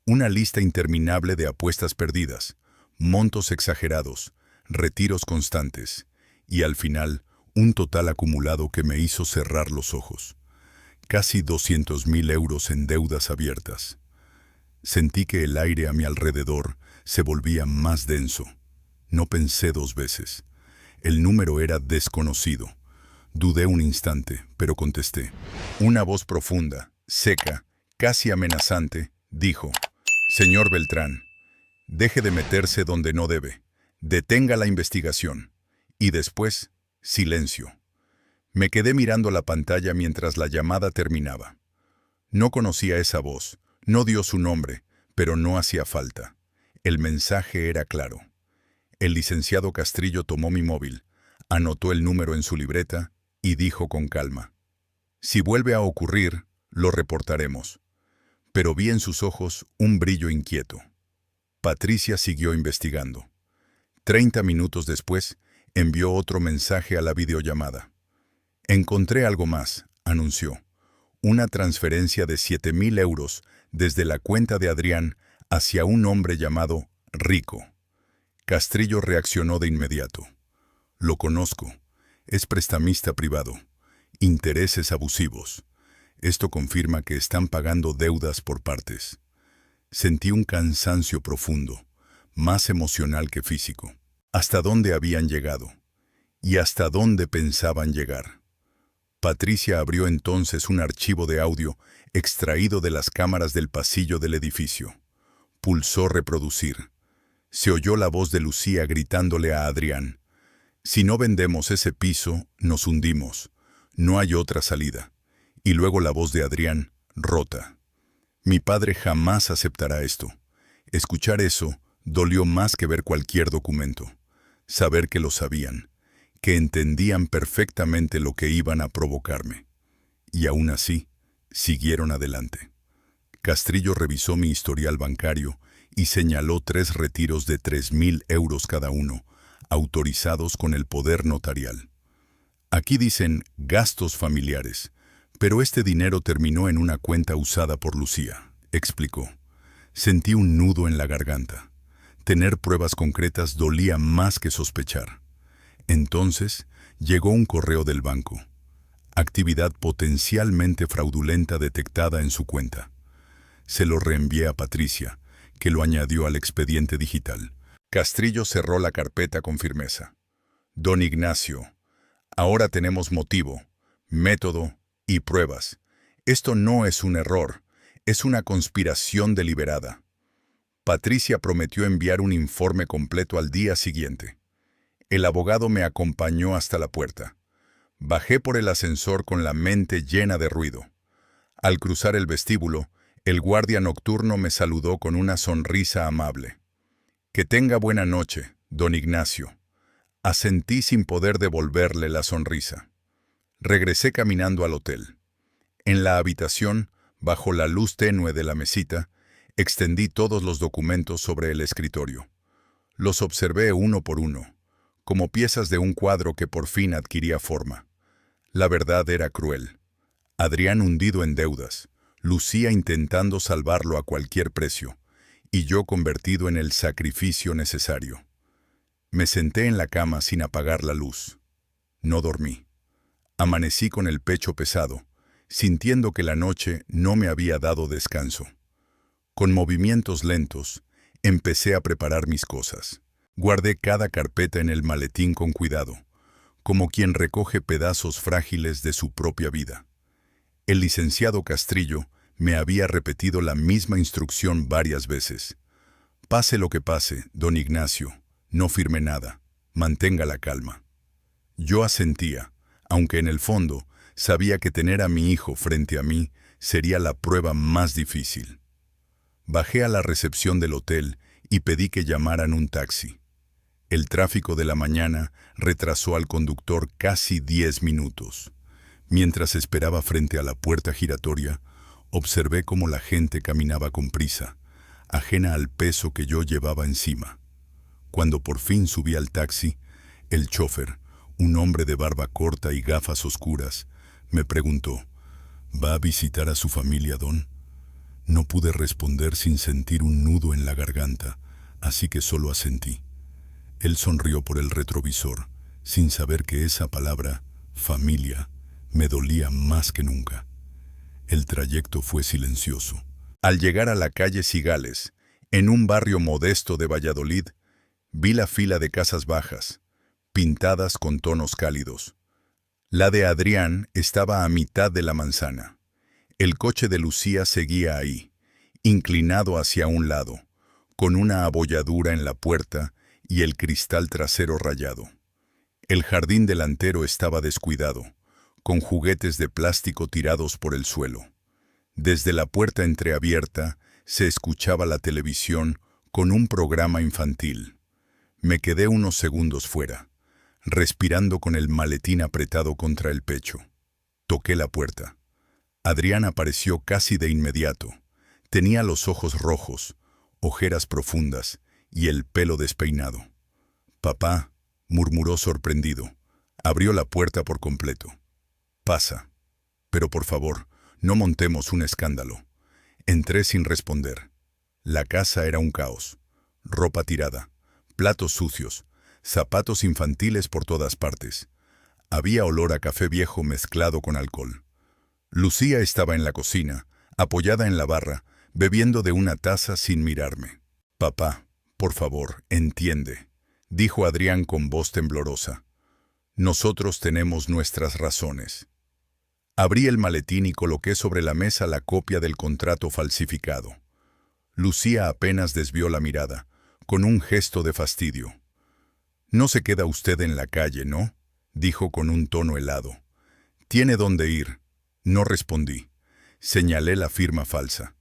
Una lista interminable de apuestas perdidas, montos exagerados, retiros constantes, y al final, un total acumulado que me hizo cerrar los ojos. Casi 200.000 euros en deudas abiertas. Sentí que el aire a mi alrededor se volvía más denso. No pensé dos veces. El número era desconocido. Dudé un instante, pero contesté. Una voz profunda, seca, casi amenazante, dijo: «Señor Beltrán, deje de meterse donde no debe. Detenga la investigación». Y después, silencio. Me quedé mirando la pantalla mientras la llamada terminaba. No conocía esa voz, no dio su nombre, pero no hacía falta. El mensaje era claro. El licenciado Castrillo tomó mi móvil, anotó el número en su libreta y dijo con calma: «Si vuelve a ocurrir, lo reportaremos». Pero vi en sus ojos un brillo inquieto. Patricia siguió investigando. 30 minutos después, envió otro mensaje a la videollamada. «Encontré algo más», anunció. «Una transferencia de 7.000 euros desde la cuenta de Adrián hacia un hombre llamado Rico». Castrillo reaccionó de inmediato. «Lo conozco. Es prestamista privado. Intereses abusivos. Esto confirma que están pagando deudas por partes». Sentí un cansancio profundo, más emocional que físico. ¿Hasta dónde habían llegado? ¿Y hasta dónde pensaban llegar? Patricia abrió entonces un archivo de audio extraído de las cámaras del pasillo del edificio. Pulsó reproducir. Se oyó la voz de Lucía gritándole a Adrián: «Si no vendemos ese piso, nos hundimos. No hay otra salida». Y luego la voz de Adrián, rota: «Mi padre jamás aceptará esto». Escuchar eso dolió más que ver cualquier documento. Saber que lo sabían, que entendían perfectamente lo que iban a provocarme. Y aún así, siguieron adelante. Castrillo revisó mi historial bancario y señaló 3 retiros de 3.000 euros cada uno, autorizados con el poder notarial. Aquí dicen gastos familiares, pero este dinero terminó en una cuenta usada por Lucía, explicó. Sentí un nudo en la garganta. Tener pruebas concretas dolía más que sospechar. Entonces llegó un correo del banco. Actividad potencialmente fraudulenta detectada en su cuenta. Se lo reenvié a Patricia, que lo añadió al expediente digital. Castrillo cerró la carpeta con firmeza. «Don Ignacio, ahora tenemos motivo, método y pruebas. Esto no es un error, es una conspiración deliberada». Patricia prometió enviar un informe completo al día siguiente. El abogado me acompañó hasta la puerta. Bajé por el ascensor con la mente llena de ruido. Al cruzar el vestíbulo, el guardia nocturno me saludó con una sonrisa amable. «Que tenga buena noche, don Ignacio». Asentí sin poder devolverle la sonrisa. Regresé caminando al hotel. En la habitación, bajo la luz tenue de la mesita, extendí todos los documentos sobre el escritorio. Los observé uno por uno, como piezas de un cuadro que por fin adquiría forma. La verdad era cruel. Adrián hundido en deudas, Lucía intentando salvarlo a cualquier precio, y yo convertido en el sacrificio necesario. Me senté en la cama sin apagar la luz. No dormí. Amanecí con el pecho pesado, sintiendo que la noche no me había dado descanso. Con movimientos lentos, empecé a preparar mis cosas. Guardé cada carpeta en el maletín con cuidado, como quien recoge pedazos frágiles de su propia vida. El licenciado Castrillo me había repetido la misma instrucción varias veces. «Pase lo que pase, don Ignacio, no firme nada, mantenga la calma». Yo asentía, aunque en el fondo sabía que tener a mi hijo frente a mí sería la prueba más difícil. Bajé a la recepción del hotel y pedí que llamaran un taxi. El tráfico de la mañana retrasó al conductor casi 10 minutos. Mientras esperaba frente a la puerta giratoria, observé cómo la gente caminaba con prisa, ajena al peso que yo llevaba encima. Cuando por fin subí al taxi, el chofer, un hombre de barba corta y gafas oscuras, me preguntó: «¿Va a visitar a su familia, don?». No pude responder sin sentir un nudo en la garganta, así que solo asentí. Él sonrió por el retrovisor, sin saber que esa palabra, familia, me dolía más que nunca. El trayecto fue silencioso. Al llegar a la calle Cigales, en un barrio modesto de Valladolid, Vi la fila de casas bajas, pintadas con tonos cálidos. La de Adrián estaba a mitad de la manzana. El coche de Lucía seguía ahí, inclinado hacia un lado, con una abolladura en la puerta y el cristal trasero rayado. El jardín delantero estaba descuidado, con juguetes de plástico tirados por el suelo. Desde la puerta entreabierta se escuchaba la televisión con un programa infantil. Me quedé unos segundos fuera, respirando con el maletín apretado contra el pecho. Toqué la puerta. Adrián apareció casi de inmediato. Tenía los ojos rojos, ojeras profundas y el pelo despeinado. «Papá», murmuró sorprendido. Abrió la puerta por completo. «Pasa. Pero por favor, no montemos un escándalo». Entré sin responder. La casa era un caos. Ropa tirada, platos sucios, zapatos infantiles por todas partes. Había olor a café viejo mezclado con alcohol. Lucía estaba en la cocina, apoyada en la barra, bebiendo de una taza sin mirarme. «Papá, por favor, entiende», dijo Adrián con voz temblorosa. «Nosotros tenemos nuestras razones». Abrí el maletín y coloqué sobre la mesa la copia del contrato falsificado. Lucía apenas desvió la mirada, con un gesto de fastidio. «No se queda usted en la calle, ¿no?», dijo con un tono helado. «Tiene dónde ir». No respondí. Señalé la firma falsa.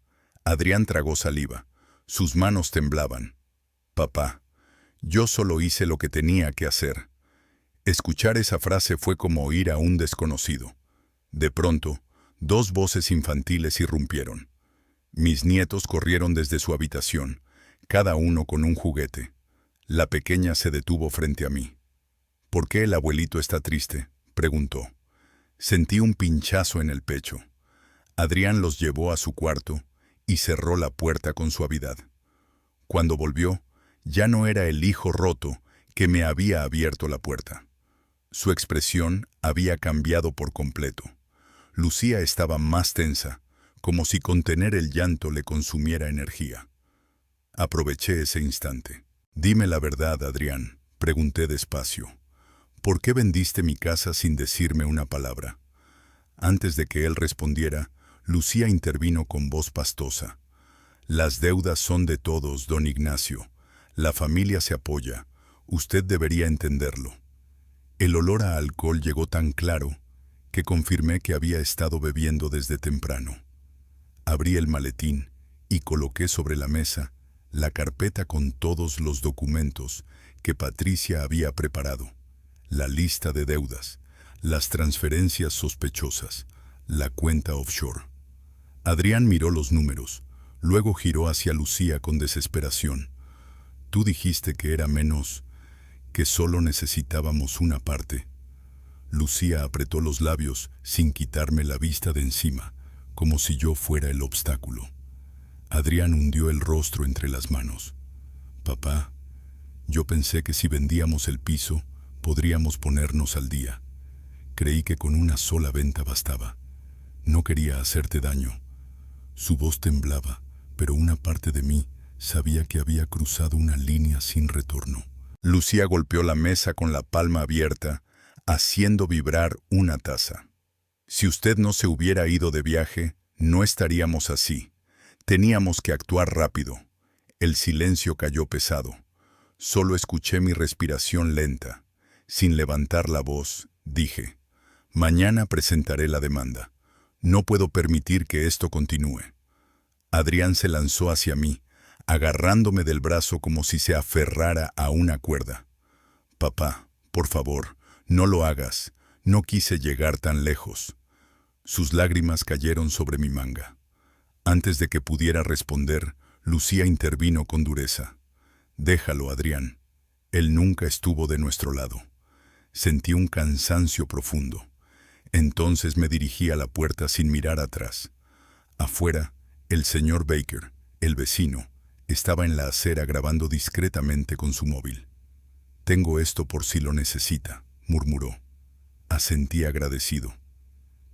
Adrián tragó saliva. Sus manos temblaban. «Papá, yo solo hice lo que tenía que hacer». Escuchar esa frase fue como oír a un desconocido. De pronto, dos voces infantiles irrumpieron. Mis nietos corrieron desde su habitación, cada uno con un juguete. La pequeña se detuvo frente a mí. «¿Por qué el abuelito está triste?», preguntó. Sentí un pinchazo en el pecho. Adrián los llevó a su cuarto y cerró la puerta con suavidad. Cuando volvió, ya no era el hijo roto que me había abierto la puerta. Su expresión había cambiado por completo. Lucía estaba más tensa, como si contener el llanto le consumiera energía. Aproveché ese instante. «Dime la verdad, Adrián», pregunté despacio. «¿Por qué vendiste mi casa sin decirme una palabra?». Antes de que él respondiera, Lucía intervino con voz pastosa. «Las deudas son de todos, don Ignacio. La familia se apoya. Usted debería entenderlo». El olor a alcohol llegó tan claro que confirmé que había estado bebiendo desde temprano. Abrí el maletín y coloqué sobre la mesa la carpeta con todos los documentos que Patricia había preparado. La lista de deudas, las transferencias sospechosas, la cuenta offshore. Adrián miró los números, luego giró hacia Lucía con desesperación. «Tú dijiste que era menos, que solo necesitábamos una parte». Lucía apretó los labios sin quitarme la vista de encima, como si yo fuera el obstáculo. Adrián hundió el rostro entre las manos. «Papá, yo pensé que si vendíamos el piso, podríamos ponernos al día. Creí que con una sola venta bastaba. No quería hacerte daño». Su voz temblaba, pero una parte de mí sabía que había cruzado una línea sin retorno. Lucía golpeó la mesa con la palma abierta, haciendo vibrar una taza. «Si usted no se hubiera ido de viaje, no estaríamos así. Teníamos que actuar rápido». El silencio cayó pesado. Solo escuché mi respiración lenta. Sin levantar la voz, dije: «Mañana presentaré la demanda. No puedo permitir que esto continúe». Adrián se lanzó hacia mí, agarrándome del brazo como si se aferrara a una cuerda. «Papá, por favor, no lo hagas. No quise llegar tan lejos». Sus lágrimas cayeron sobre mi manga. Antes de que pudiera responder, Lucía intervino con dureza. «Déjalo, Adrián. Él nunca estuvo de nuestro lado». Sentí un cansancio profundo. Entonces me dirigí a la puerta sin mirar atrás. Afuera, el señor Baker, el vecino, estaba en la acera grabando discretamente con su móvil. «Tengo esto por si lo necesita», murmuró. Asentí agradecido.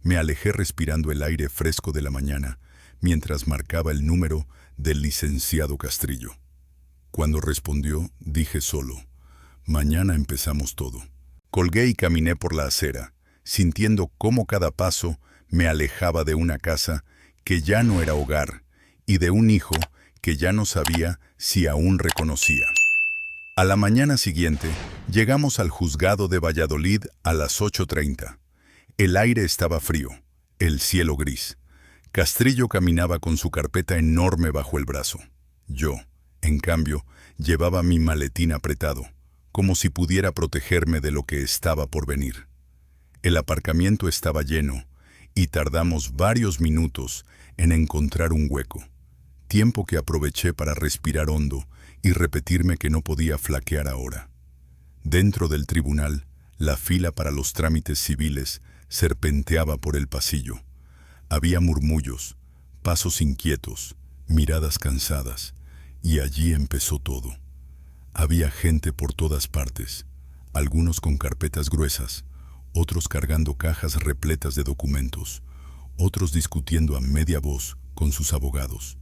Me alejé respirando el aire fresco de la mañana mientras marcaba el número del licenciado Castrillo. Cuando respondió, dije solo, mañana empezamos todo. Colgué y caminé por la acera, sintiendo cómo cada paso me alejaba de una casa que ya no era hogar y de un hijo que ya no sabía si aún reconocía. A la mañana siguiente, llegamos al juzgado de Valladolid a las 8:30. El aire estaba frío, el cielo gris. Castrillo caminaba con su carpeta enorme bajo el brazo. Yo, en cambio, llevaba mi maletín apretado, como si pudiera protegerme de lo que estaba por venir. El aparcamiento estaba lleno y tardamos varios minutos en encontrar un hueco, tiempo que aproveché para respirar hondo y repetirme que no podía flaquear ahora. Dentro del tribunal, la fila para los trámites civiles serpenteaba por el pasillo. Había murmullos, pasos inquietos, miradas cansadas, y allí empezó todo. Había gente por todas partes, algunos con carpetas gruesas, otros cargando cajas repletas de documentos, otros discutiendo a media voz con sus abogados.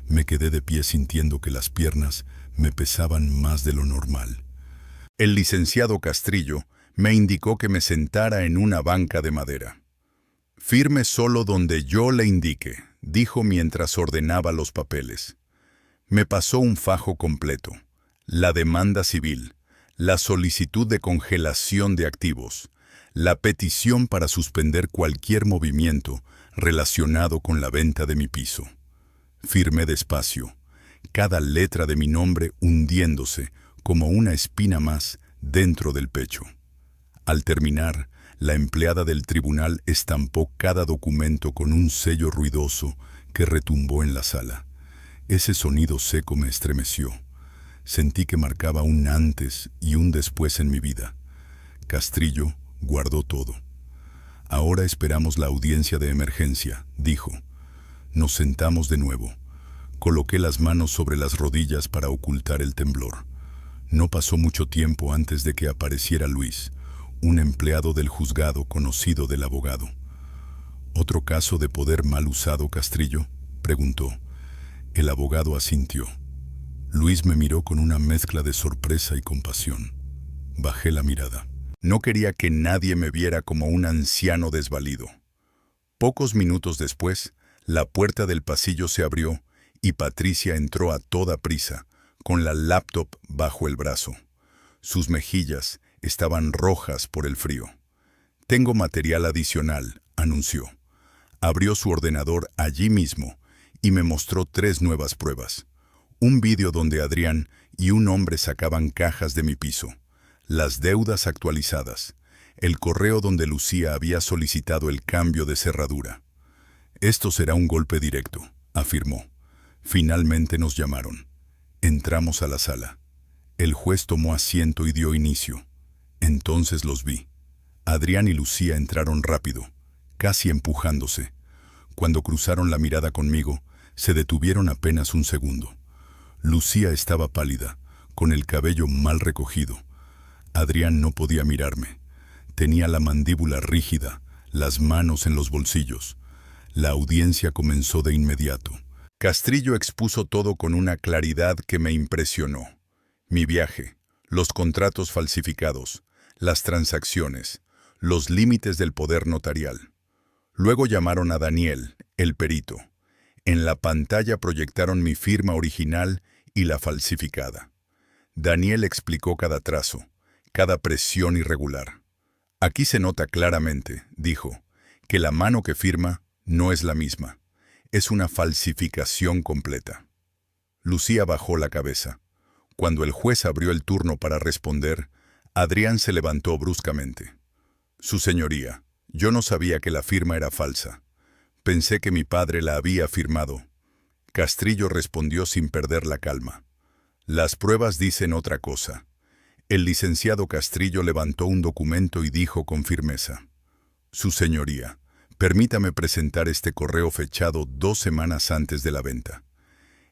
Me quedé de pie sintiendo que las piernas me pesaban más de lo normal. El licenciado Castrillo me indicó que me sentara en una banca de madera. «Firme solo donde yo le indique», dijo mientras ordenaba los papeles. Me pasó un fajo completo: la demanda civil, la solicitud de congelación de activos, la petición para suspender cualquier movimiento relacionado con la venta de mi piso. Firmé despacio, cada letra de mi nombre hundiéndose como una espina más dentro del pecho. Al terminar, la empleada del tribunal estampó cada documento con un sello ruidoso que retumbó en la sala. Ese sonido seco me estremeció. Sentí que marcaba un antes y un después en mi vida. Castrillo guardó todo. «Ahora esperamos la audiencia de emergencia», dijo. Nos sentamos de nuevo. Coloqué las manos sobre las rodillas para ocultar el temblor. No pasó mucho tiempo antes de que apareciera Luis, un empleado del juzgado conocido del abogado. «¿Otro caso de poder mal usado, Castrillo?», preguntó. El abogado asintió. Luis me miró con una mezcla de sorpresa y compasión. Bajé la mirada. No quería que nadie me viera como un anciano desvalido. Pocos minutos después, la puerta del pasillo se abrió y Patricia entró a toda prisa, con la laptop bajo el brazo. Sus mejillas estaban rojas por el frío. «Tengo material adicional», anunció. Abrió su ordenador allí mismo y me mostró 3 nuevas pruebas. Un vídeo donde Adrián y un hombre sacaban cajas de mi piso, las deudas actualizadas, el correo donde Lucía había solicitado el cambio de cerradura. «Esto será un golpe directo», afirmó. Finalmente nos llamaron. Entramos a la sala. El juez tomó asiento y dio inicio. Entonces los vi. Adrián y Lucía entraron rápido, casi empujándose. Cuando cruzaron la mirada conmigo, se detuvieron apenas un segundo. Lucía estaba pálida, con el cabello mal recogido. Adrián no podía mirarme. Tenía la mandíbula rígida, las manos en los bolsillos. La audiencia comenzó de inmediato. Castrillo expuso todo con una claridad que me impresionó. Mi viaje, los contratos falsificados, las transacciones, los límites del poder notarial. Luego llamaron a Daniel, el perito. En la pantalla proyectaron mi firma original y la falsificada. Daniel explicó cada trazo, cada presión irregular. «Aquí se nota claramente», dijo, «que la mano que firma no es la misma. Es una falsificación completa». Lucía bajó la cabeza. Cuando el juez abrió el turno para responder, Adrián se levantó bruscamente. «Su señoría, yo no sabía que la firma era falsa. Pensé que mi padre la había firmado». Castrillo respondió sin perder la calma. «Las pruebas dicen otra cosa». El licenciado Castrillo levantó un documento y dijo con firmeza: «Su señoría, permítame presentar este correo fechado 2 semanas antes de la venta».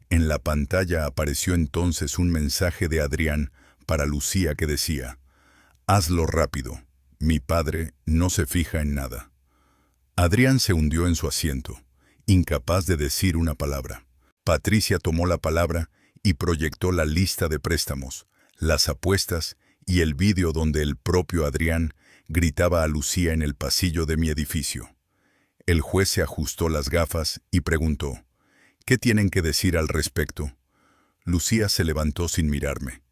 En la pantalla apareció entonces un mensaje de Adrián para Lucía que decía: «Hazlo rápido, mi padre no se fija en nada». Adrián se hundió en su asiento, incapaz de decir una palabra. Patricia tomó la palabra y proyectó la lista de préstamos, las apuestas y el vídeo donde el propio Adrián gritaba a Lucía en el pasillo de mi edificio. El juez se ajustó las gafas y preguntó, ¿qué tienen que decir al respecto? Lucía se levantó sin mirarme.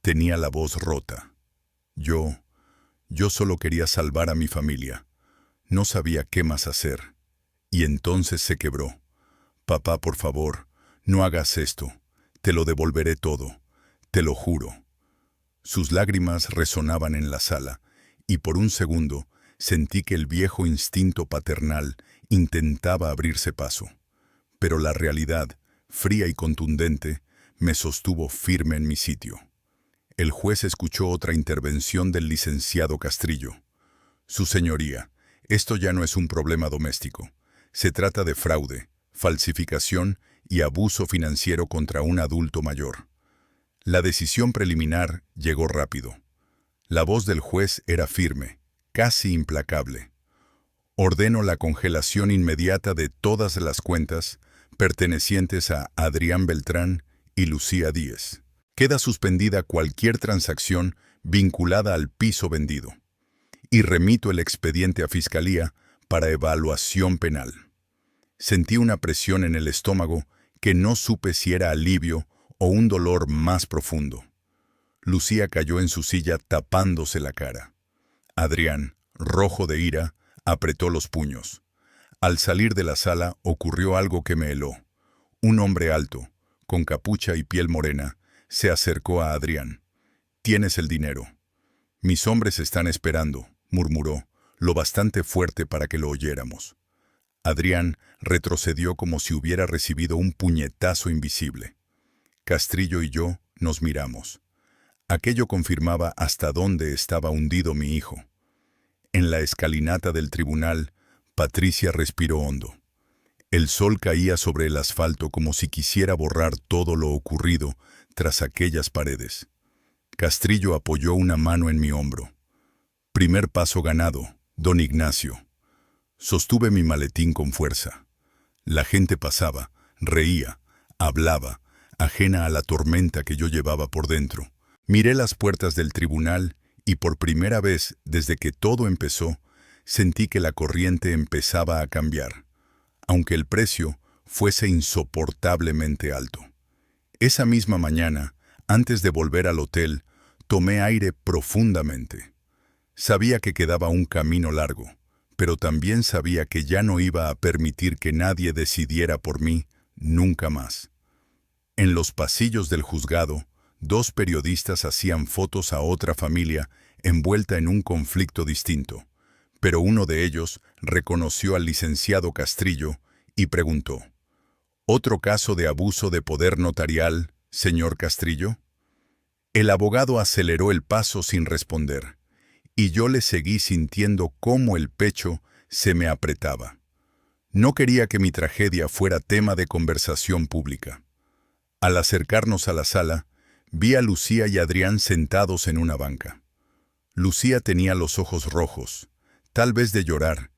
Tenía la voz rota. Yo solo quería salvar a mi familia. No sabía qué más hacer. Y entonces se quebró. Papá, por favor, no hagas esto. Te lo devolveré todo. Te lo juro. Sus lágrimas resonaban en la sala, y por un segundo sentí que el viejo instinto paternal intentaba abrirse paso. Pero la realidad, fría y contundente, me sostuvo firme en mi sitio. El juez escuchó otra intervención del licenciado Castrillo. Su señoría, esto ya no es un problema doméstico. Se trata de fraude, falsificación y abuso financiero contra un adulto mayor. La decisión preliminar llegó rápido. La voz del juez era firme, casi implacable. Ordeno la congelación inmediata de todas las cuentas pertenecientes a Adrián Beltrán y Lucía Díez. Queda suspendida cualquier transacción vinculada al piso vendido. Y remito el expediente a Fiscalía para evaluación penal. Sentí una presión en el estómago que no supe si era alivio o un dolor más profundo. Lucía cayó en su silla tapándose la cara. Adrián, rojo de ira, apretó los puños. Al salir de la sala ocurrió algo que me heló. Un hombre alto, con capucha y piel morena, se acercó a Adrián. «Tienes el dinero». «Mis hombres están esperando», murmuró, lo bastante fuerte para que lo oyéramos. Adrián retrocedió como si hubiera recibido un puñetazo invisible. Castrillo y yo nos miramos. Aquello confirmaba hasta dónde estaba hundido mi hijo. En la escalinata del tribunal, Patricia respiró hondo. El sol caía sobre el asfalto como si quisiera borrar todo lo ocurrido tras aquellas paredes. Castrillo apoyó una mano en mi hombro. «Primer paso ganado, don Ignacio». Sostuve mi maletín con fuerza. La gente pasaba, reía, hablaba, ajena a la tormenta que yo llevaba por dentro. Miré las puertas del tribunal y por primera vez desde que todo empezó, sentí que la corriente empezaba a cambiar, aunque el precio fuese insoportablemente alto. Esa misma mañana, antes de volver al hotel, tomé aire profundamente. Sabía que quedaba un camino largo, pero también sabía que ya no iba a permitir que nadie decidiera por mí nunca más. En los pasillos del juzgado, 2 periodistas hacían fotos a otra familia envuelta en un conflicto distinto, pero uno de ellos reconoció al licenciado Castrillo y preguntó, «¿Otro caso de abuso de poder notarial, señor Castrillo?» El abogado aceleró el paso sin responder, y yo le seguí sintiendo cómo el pecho se me apretaba. No quería que mi tragedia fuera tema de conversación pública. Al acercarnos a la sala, vi a Lucía y Adrián sentados en una banca. Lucía tenía los ojos rojos, tal vez de llorar,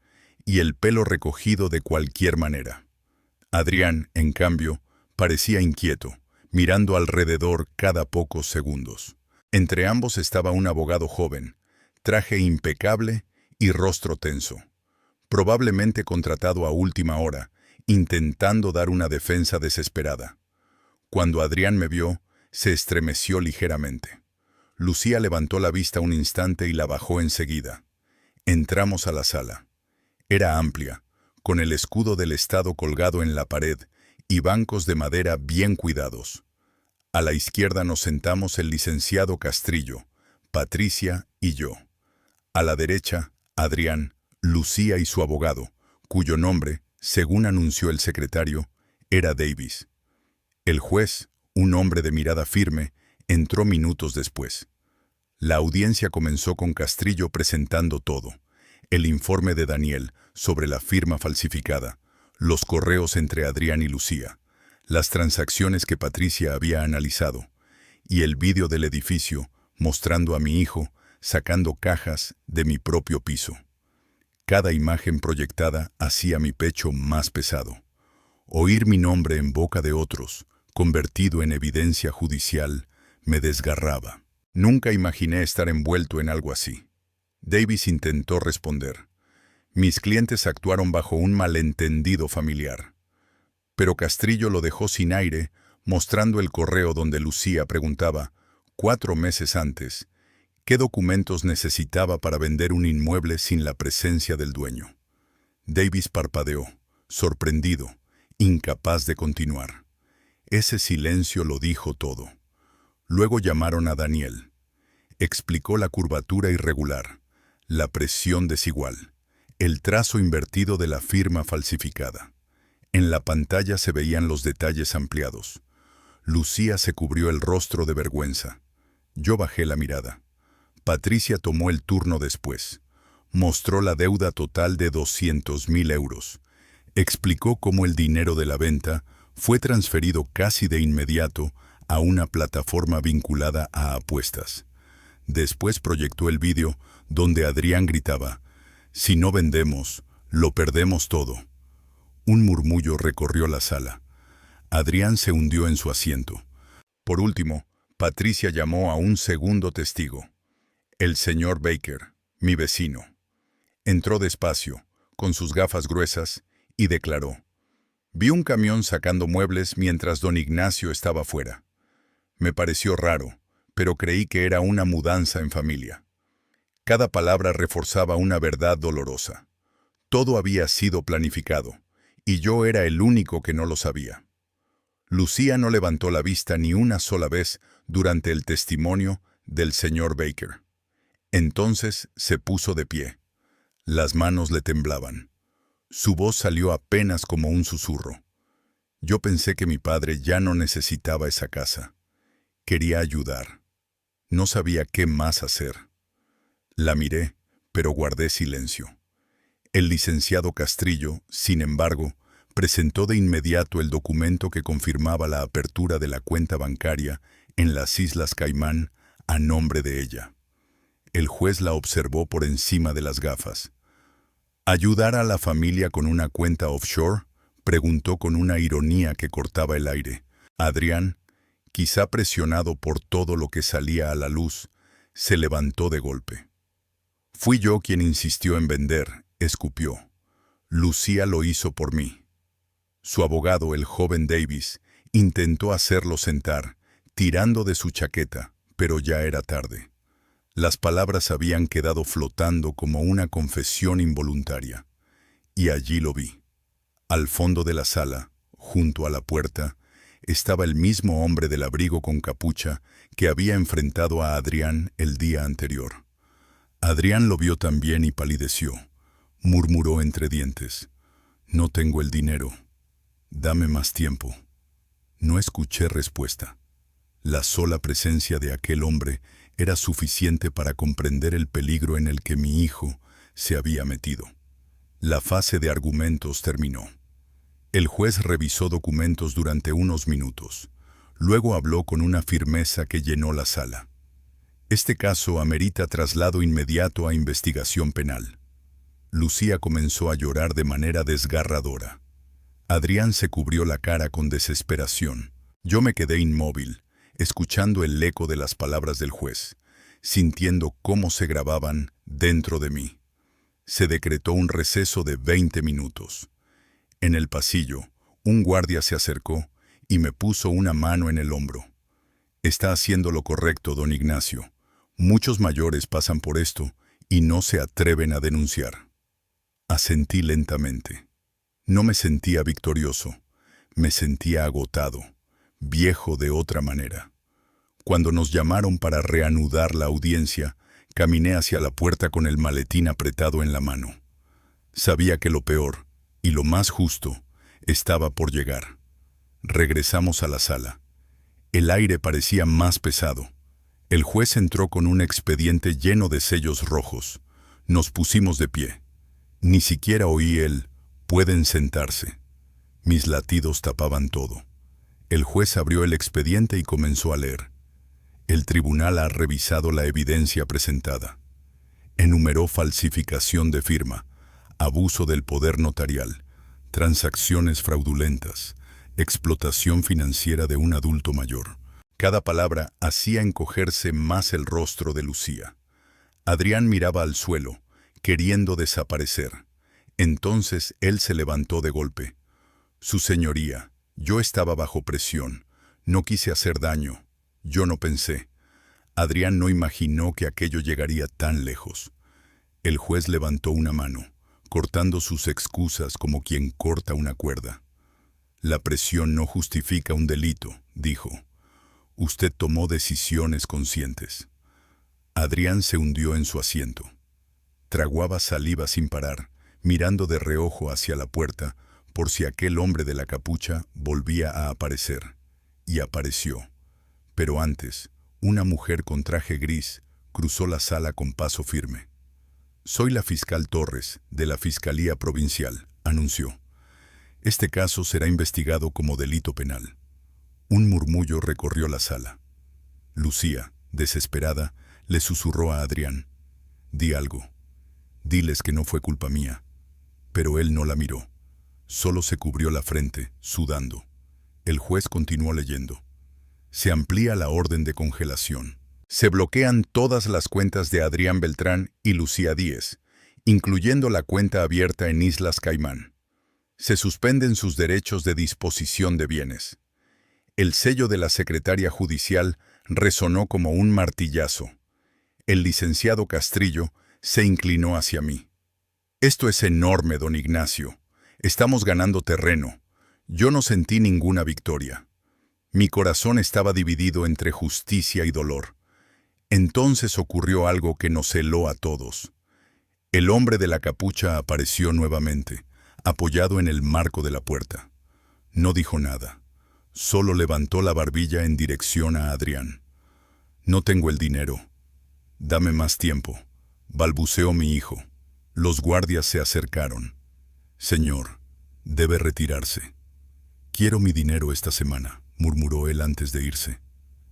y el pelo recogido de cualquier manera. Adrián, en cambio, parecía inquieto, mirando alrededor cada pocos segundos. Entre ambos estaba un abogado joven, traje impecable y rostro tenso, probablemente contratado a última hora, intentando dar una defensa desesperada. Cuando Adrián me vio, se estremeció ligeramente. Lucía levantó la vista un instante y la bajó enseguida. Entramos a la sala. Era amplia, con el escudo del Estado colgado en la pared y bancos de madera bien cuidados. A la izquierda nos sentamos el licenciado Castrillo, Patricia y yo. A la derecha, Adrián, Lucía y su abogado, cuyo nombre, según anunció el secretario, era Davis. El juez, un hombre de mirada firme, entró minutos después. La audiencia comenzó con Castrillo presentando todo: el informe de Daniel sobre la firma falsificada, los correos entre Adrián y Lucía, las transacciones que Patricia había analizado, y el vídeo del edificio mostrando a mi hijo sacando cajas de mi propio piso. Cada imagen proyectada hacía mi pecho más pesado. Oír mi nombre en boca de otros, convertido en evidencia judicial, me desgarraba. Nunca imaginé estar envuelto en algo así. Davis intentó responder. Mis clientes actuaron bajo un malentendido familiar. Pero Castrillo lo dejó sin aire, mostrando el correo donde Lucía preguntaba, 4 meses antes, qué documentos necesitaba para vender un inmueble sin la presencia del dueño. Davis parpadeó, sorprendido, incapaz de continuar. Ese silencio lo dijo todo. Luego llamaron a Daniel. Explicó la curvatura irregular, la presión desigual, el trazo invertido de la firma falsificada. En la pantalla se veían los detalles ampliados. Lucía se cubrió el rostro de vergüenza. Yo bajé la mirada. Patricia tomó el turno después. Mostró la deuda total de 200.000 euros. Explicó cómo el dinero de la venta fue transferido casi de inmediato a una plataforma vinculada a apuestas. Después proyectó el vídeo donde Adrián gritaba, «Si no vendemos, lo perdemos todo». Un murmullo recorrió la sala. Adrián se hundió en su asiento. Por último, Patricia llamó a un segundo testigo. El señor Baker, mi vecino. Entró despacio, con sus gafas gruesas, y declaró, «Vi un camión sacando muebles mientras don Ignacio estaba fuera. Me pareció raro, pero creí que era una mudanza en familia». Cada palabra reforzaba una verdad dolorosa. Todo había sido planificado, y yo era el único que no lo sabía. Lucía no levantó la vista ni una sola vez durante el testimonio del señor Baker. Entonces se puso de pie. Las manos le temblaban. Su voz salió apenas como un susurro. Yo pensé que mi padre ya no necesitaba esa casa. Quería ayudar. No sabía qué más hacer. La miré, pero guardé silencio. El licenciado Castrillo, sin embargo, presentó de inmediato el documento que confirmaba la apertura de la cuenta bancaria en las Islas Caimán a nombre de ella. El juez la observó por encima de las gafas. ¿Ayudar a la familia con una cuenta offshore?, preguntó con una ironía que cortaba el aire. Adrián, quizá presionado por todo lo que salía a la luz, se levantó de golpe. Fui yo quien insistió en vender, escupió. Lucía lo hizo por mí. Su abogado, el joven Davis, intentó hacerlo sentar, tirando de su chaqueta, pero ya era tarde. Las palabras habían quedado flotando como una confesión involuntaria. Y allí lo vi. Al fondo de la sala, junto a la puerta, estaba el mismo hombre del abrigo con capucha que había enfrentado a Adrián el día anterior. Adrián lo vio también y palideció. Murmuró entre dientes, «No tengo el dinero. Dame más tiempo». No escuché respuesta. La sola presencia de aquel hombre era suficiente para comprender el peligro en el que mi hijo se había metido. La fase de argumentos terminó. El juez revisó documentos durante unos minutos. Luego habló con una firmeza que llenó la sala. Este caso amerita traslado inmediato a investigación penal. Lucía comenzó a llorar de manera desgarradora. Adrián se cubrió la cara con desesperación. Yo me quedé inmóvil, escuchando el eco de las palabras del juez, sintiendo cómo se grababan dentro de mí. Se decretó un receso de 20 minutos. En el pasillo, un guardia se acercó y me puso una mano en el hombro. «Está haciendo lo correcto, don Ignacio. Muchos mayores pasan por esto y no se atreven a denunciar». Asentí lentamente. No me sentía victorioso, me sentía agotado, viejo de otra manera. Cuando nos llamaron para reanudar la audiencia, caminé hacia la puerta con el maletín apretado en la mano. Sabía que lo peor, y lo más justo, estaba por llegar. Regresamos a la sala. El aire parecía más pesado. El juez entró con un expediente lleno de sellos rojos. Nos pusimos de pie. Ni siquiera oí el «pueden sentarse». Mis latidos tapaban todo. El juez abrió el expediente y comenzó a leer. El tribunal ha revisado la evidencia presentada. Enumeró falsificación de firma, abuso del poder notarial, transacciones fraudulentas, explotación financiera de un adulto mayor. Cada palabra hacía encogerse más el rostro de Lucía. Adrián miraba al suelo, queriendo desaparecer. Entonces él se levantó de golpe. Su señoría, yo estaba bajo presión. No quise hacer daño. Yo no pensé. Adrián no imaginó que aquello llegaría tan lejos. El juez levantó una mano, cortando sus excusas como quien corta una cuerda. La presión no justifica un delito, dijo. Usted tomó decisiones conscientes. Adrián se hundió en su asiento. Traguaba saliva sin parar, mirando de reojo hacia la puerta, por si aquel hombre de la capucha volvía a aparecer. Y apareció. Pero antes, una mujer con traje gris cruzó la sala con paso firme. «Soy la fiscal Torres, de la Fiscalía Provincial», anunció. «Este caso será investigado como delito penal». Un murmullo recorrió la sala. Lucía, desesperada, le susurró a Adrián. «Di algo. Diles que no fue culpa mía». Pero él no la miró. Solo se cubrió la frente, sudando. El juez continuó leyendo. Se amplía la orden de congelación. Se bloquean todas las cuentas de Adrián Beltrán y Lucía Díez, incluyendo la cuenta abierta en Islas Caimán. Se suspenden sus derechos de disposición de bienes. El sello de la secretaria judicial resonó como un martillazo. El licenciado Castrillo se inclinó hacia mí. «Esto es enorme, don Ignacio. Estamos ganando terreno. Yo no sentí ninguna victoria. Mi corazón estaba dividido entre justicia y dolor. Entonces ocurrió algo que nos heló a todos. El hombre de la capucha apareció nuevamente, apoyado en el marco de la puerta. No dijo nada. Solo levantó la barbilla en dirección a Adrián. «No tengo el dinero. Dame más tiempo», balbuceó mi hijo. Los guardias se acercaron. «Señor, debe retirarse». «Quiero mi dinero esta semana», murmuró él antes de irse.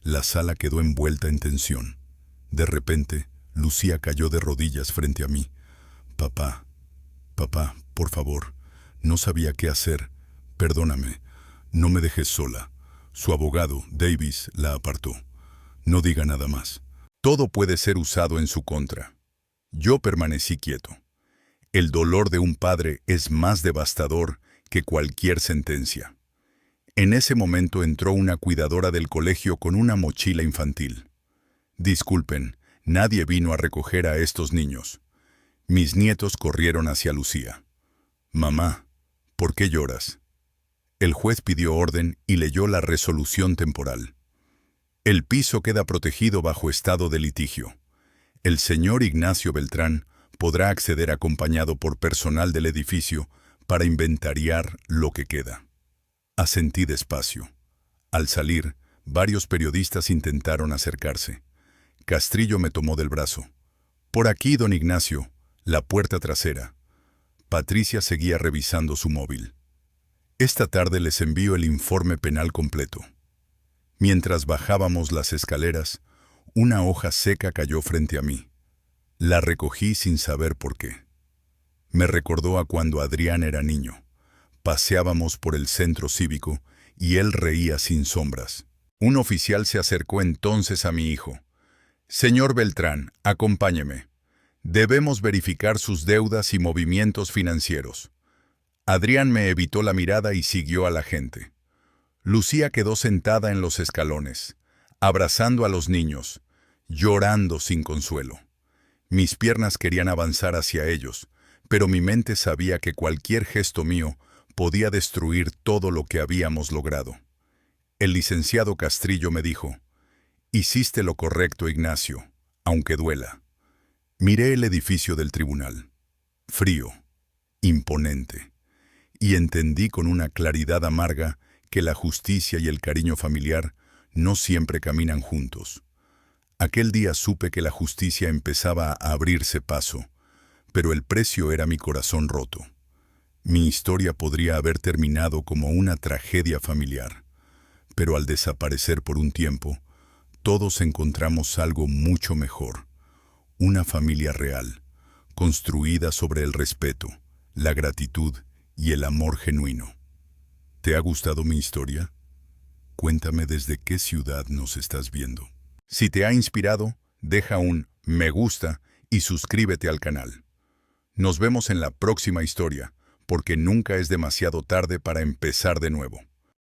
La sala quedó envuelta en tensión. De repente, Lucía cayó de rodillas frente a mí. «Papá, papá, por favor, no sabía qué hacer. Perdóname, no me dejes sola». Su abogado, Davis, la apartó. «No diga nada más. Todo puede ser usado en su contra». Yo permanecí quieto. El dolor de un padre es más devastador que cualquier sentencia. En ese momento entró una cuidadora del colegio con una mochila infantil. «Disculpen, nadie vino a recoger a estos niños». Mis nietos corrieron hacia Lucía. «Mamá, ¿por qué lloras?». El juez pidió orden y leyó la resolución temporal. «El piso queda protegido bajo estado de litigio. El señor Ignacio Beltrán podrá acceder acompañado por personal del edificio para inventariar lo que queda». Asentí despacio. Al salir, varios periodistas intentaron acercarse. Castrillo me tomó del brazo. «Por aquí, don Ignacio, la puerta trasera». Patricia seguía revisando su móvil. «Esta tarde les envío el informe penal completo». Mientras bajábamos las escaleras, una hoja seca cayó frente a mí. La recogí sin saber por qué. Me recordó a cuando Adrián era niño. Paseábamos por el centro cívico y él reía sin sombras. Un oficial se acercó entonces a mi hijo. «Señor Beltrán, acompáñeme. Debemos verificar sus deudas y movimientos financieros». Adrián me evitó la mirada y siguió a la gente. Lucía quedó sentada en los escalones, abrazando a los niños, llorando sin consuelo. Mis piernas querían avanzar hacia ellos, pero mi mente sabía que cualquier gesto mío podía destruir todo lo que habíamos logrado. El licenciado Castrillo me dijo: «Hiciste lo correcto, Ignacio, aunque duela». Miré el edificio del tribunal. Frío, imponente. Y entendí con una claridad amarga que la justicia y el cariño familiar no siempre caminan juntos. Aquel día supe que la justicia empezaba a abrirse paso, pero el precio era mi corazón roto. Mi historia podría haber terminado como una tragedia familiar, pero al desaparecer por un tiempo, todos encontramos algo mucho mejor: una familia real, construida sobre el respeto, la gratitud y el amor genuino. ¿Te ha gustado mi historia? Cuéntame desde qué ciudad nos estás viendo. Si te ha inspirado, deja un me gusta y suscríbete al canal. Nos vemos en la próxima historia, porque nunca es demasiado tarde para empezar de nuevo.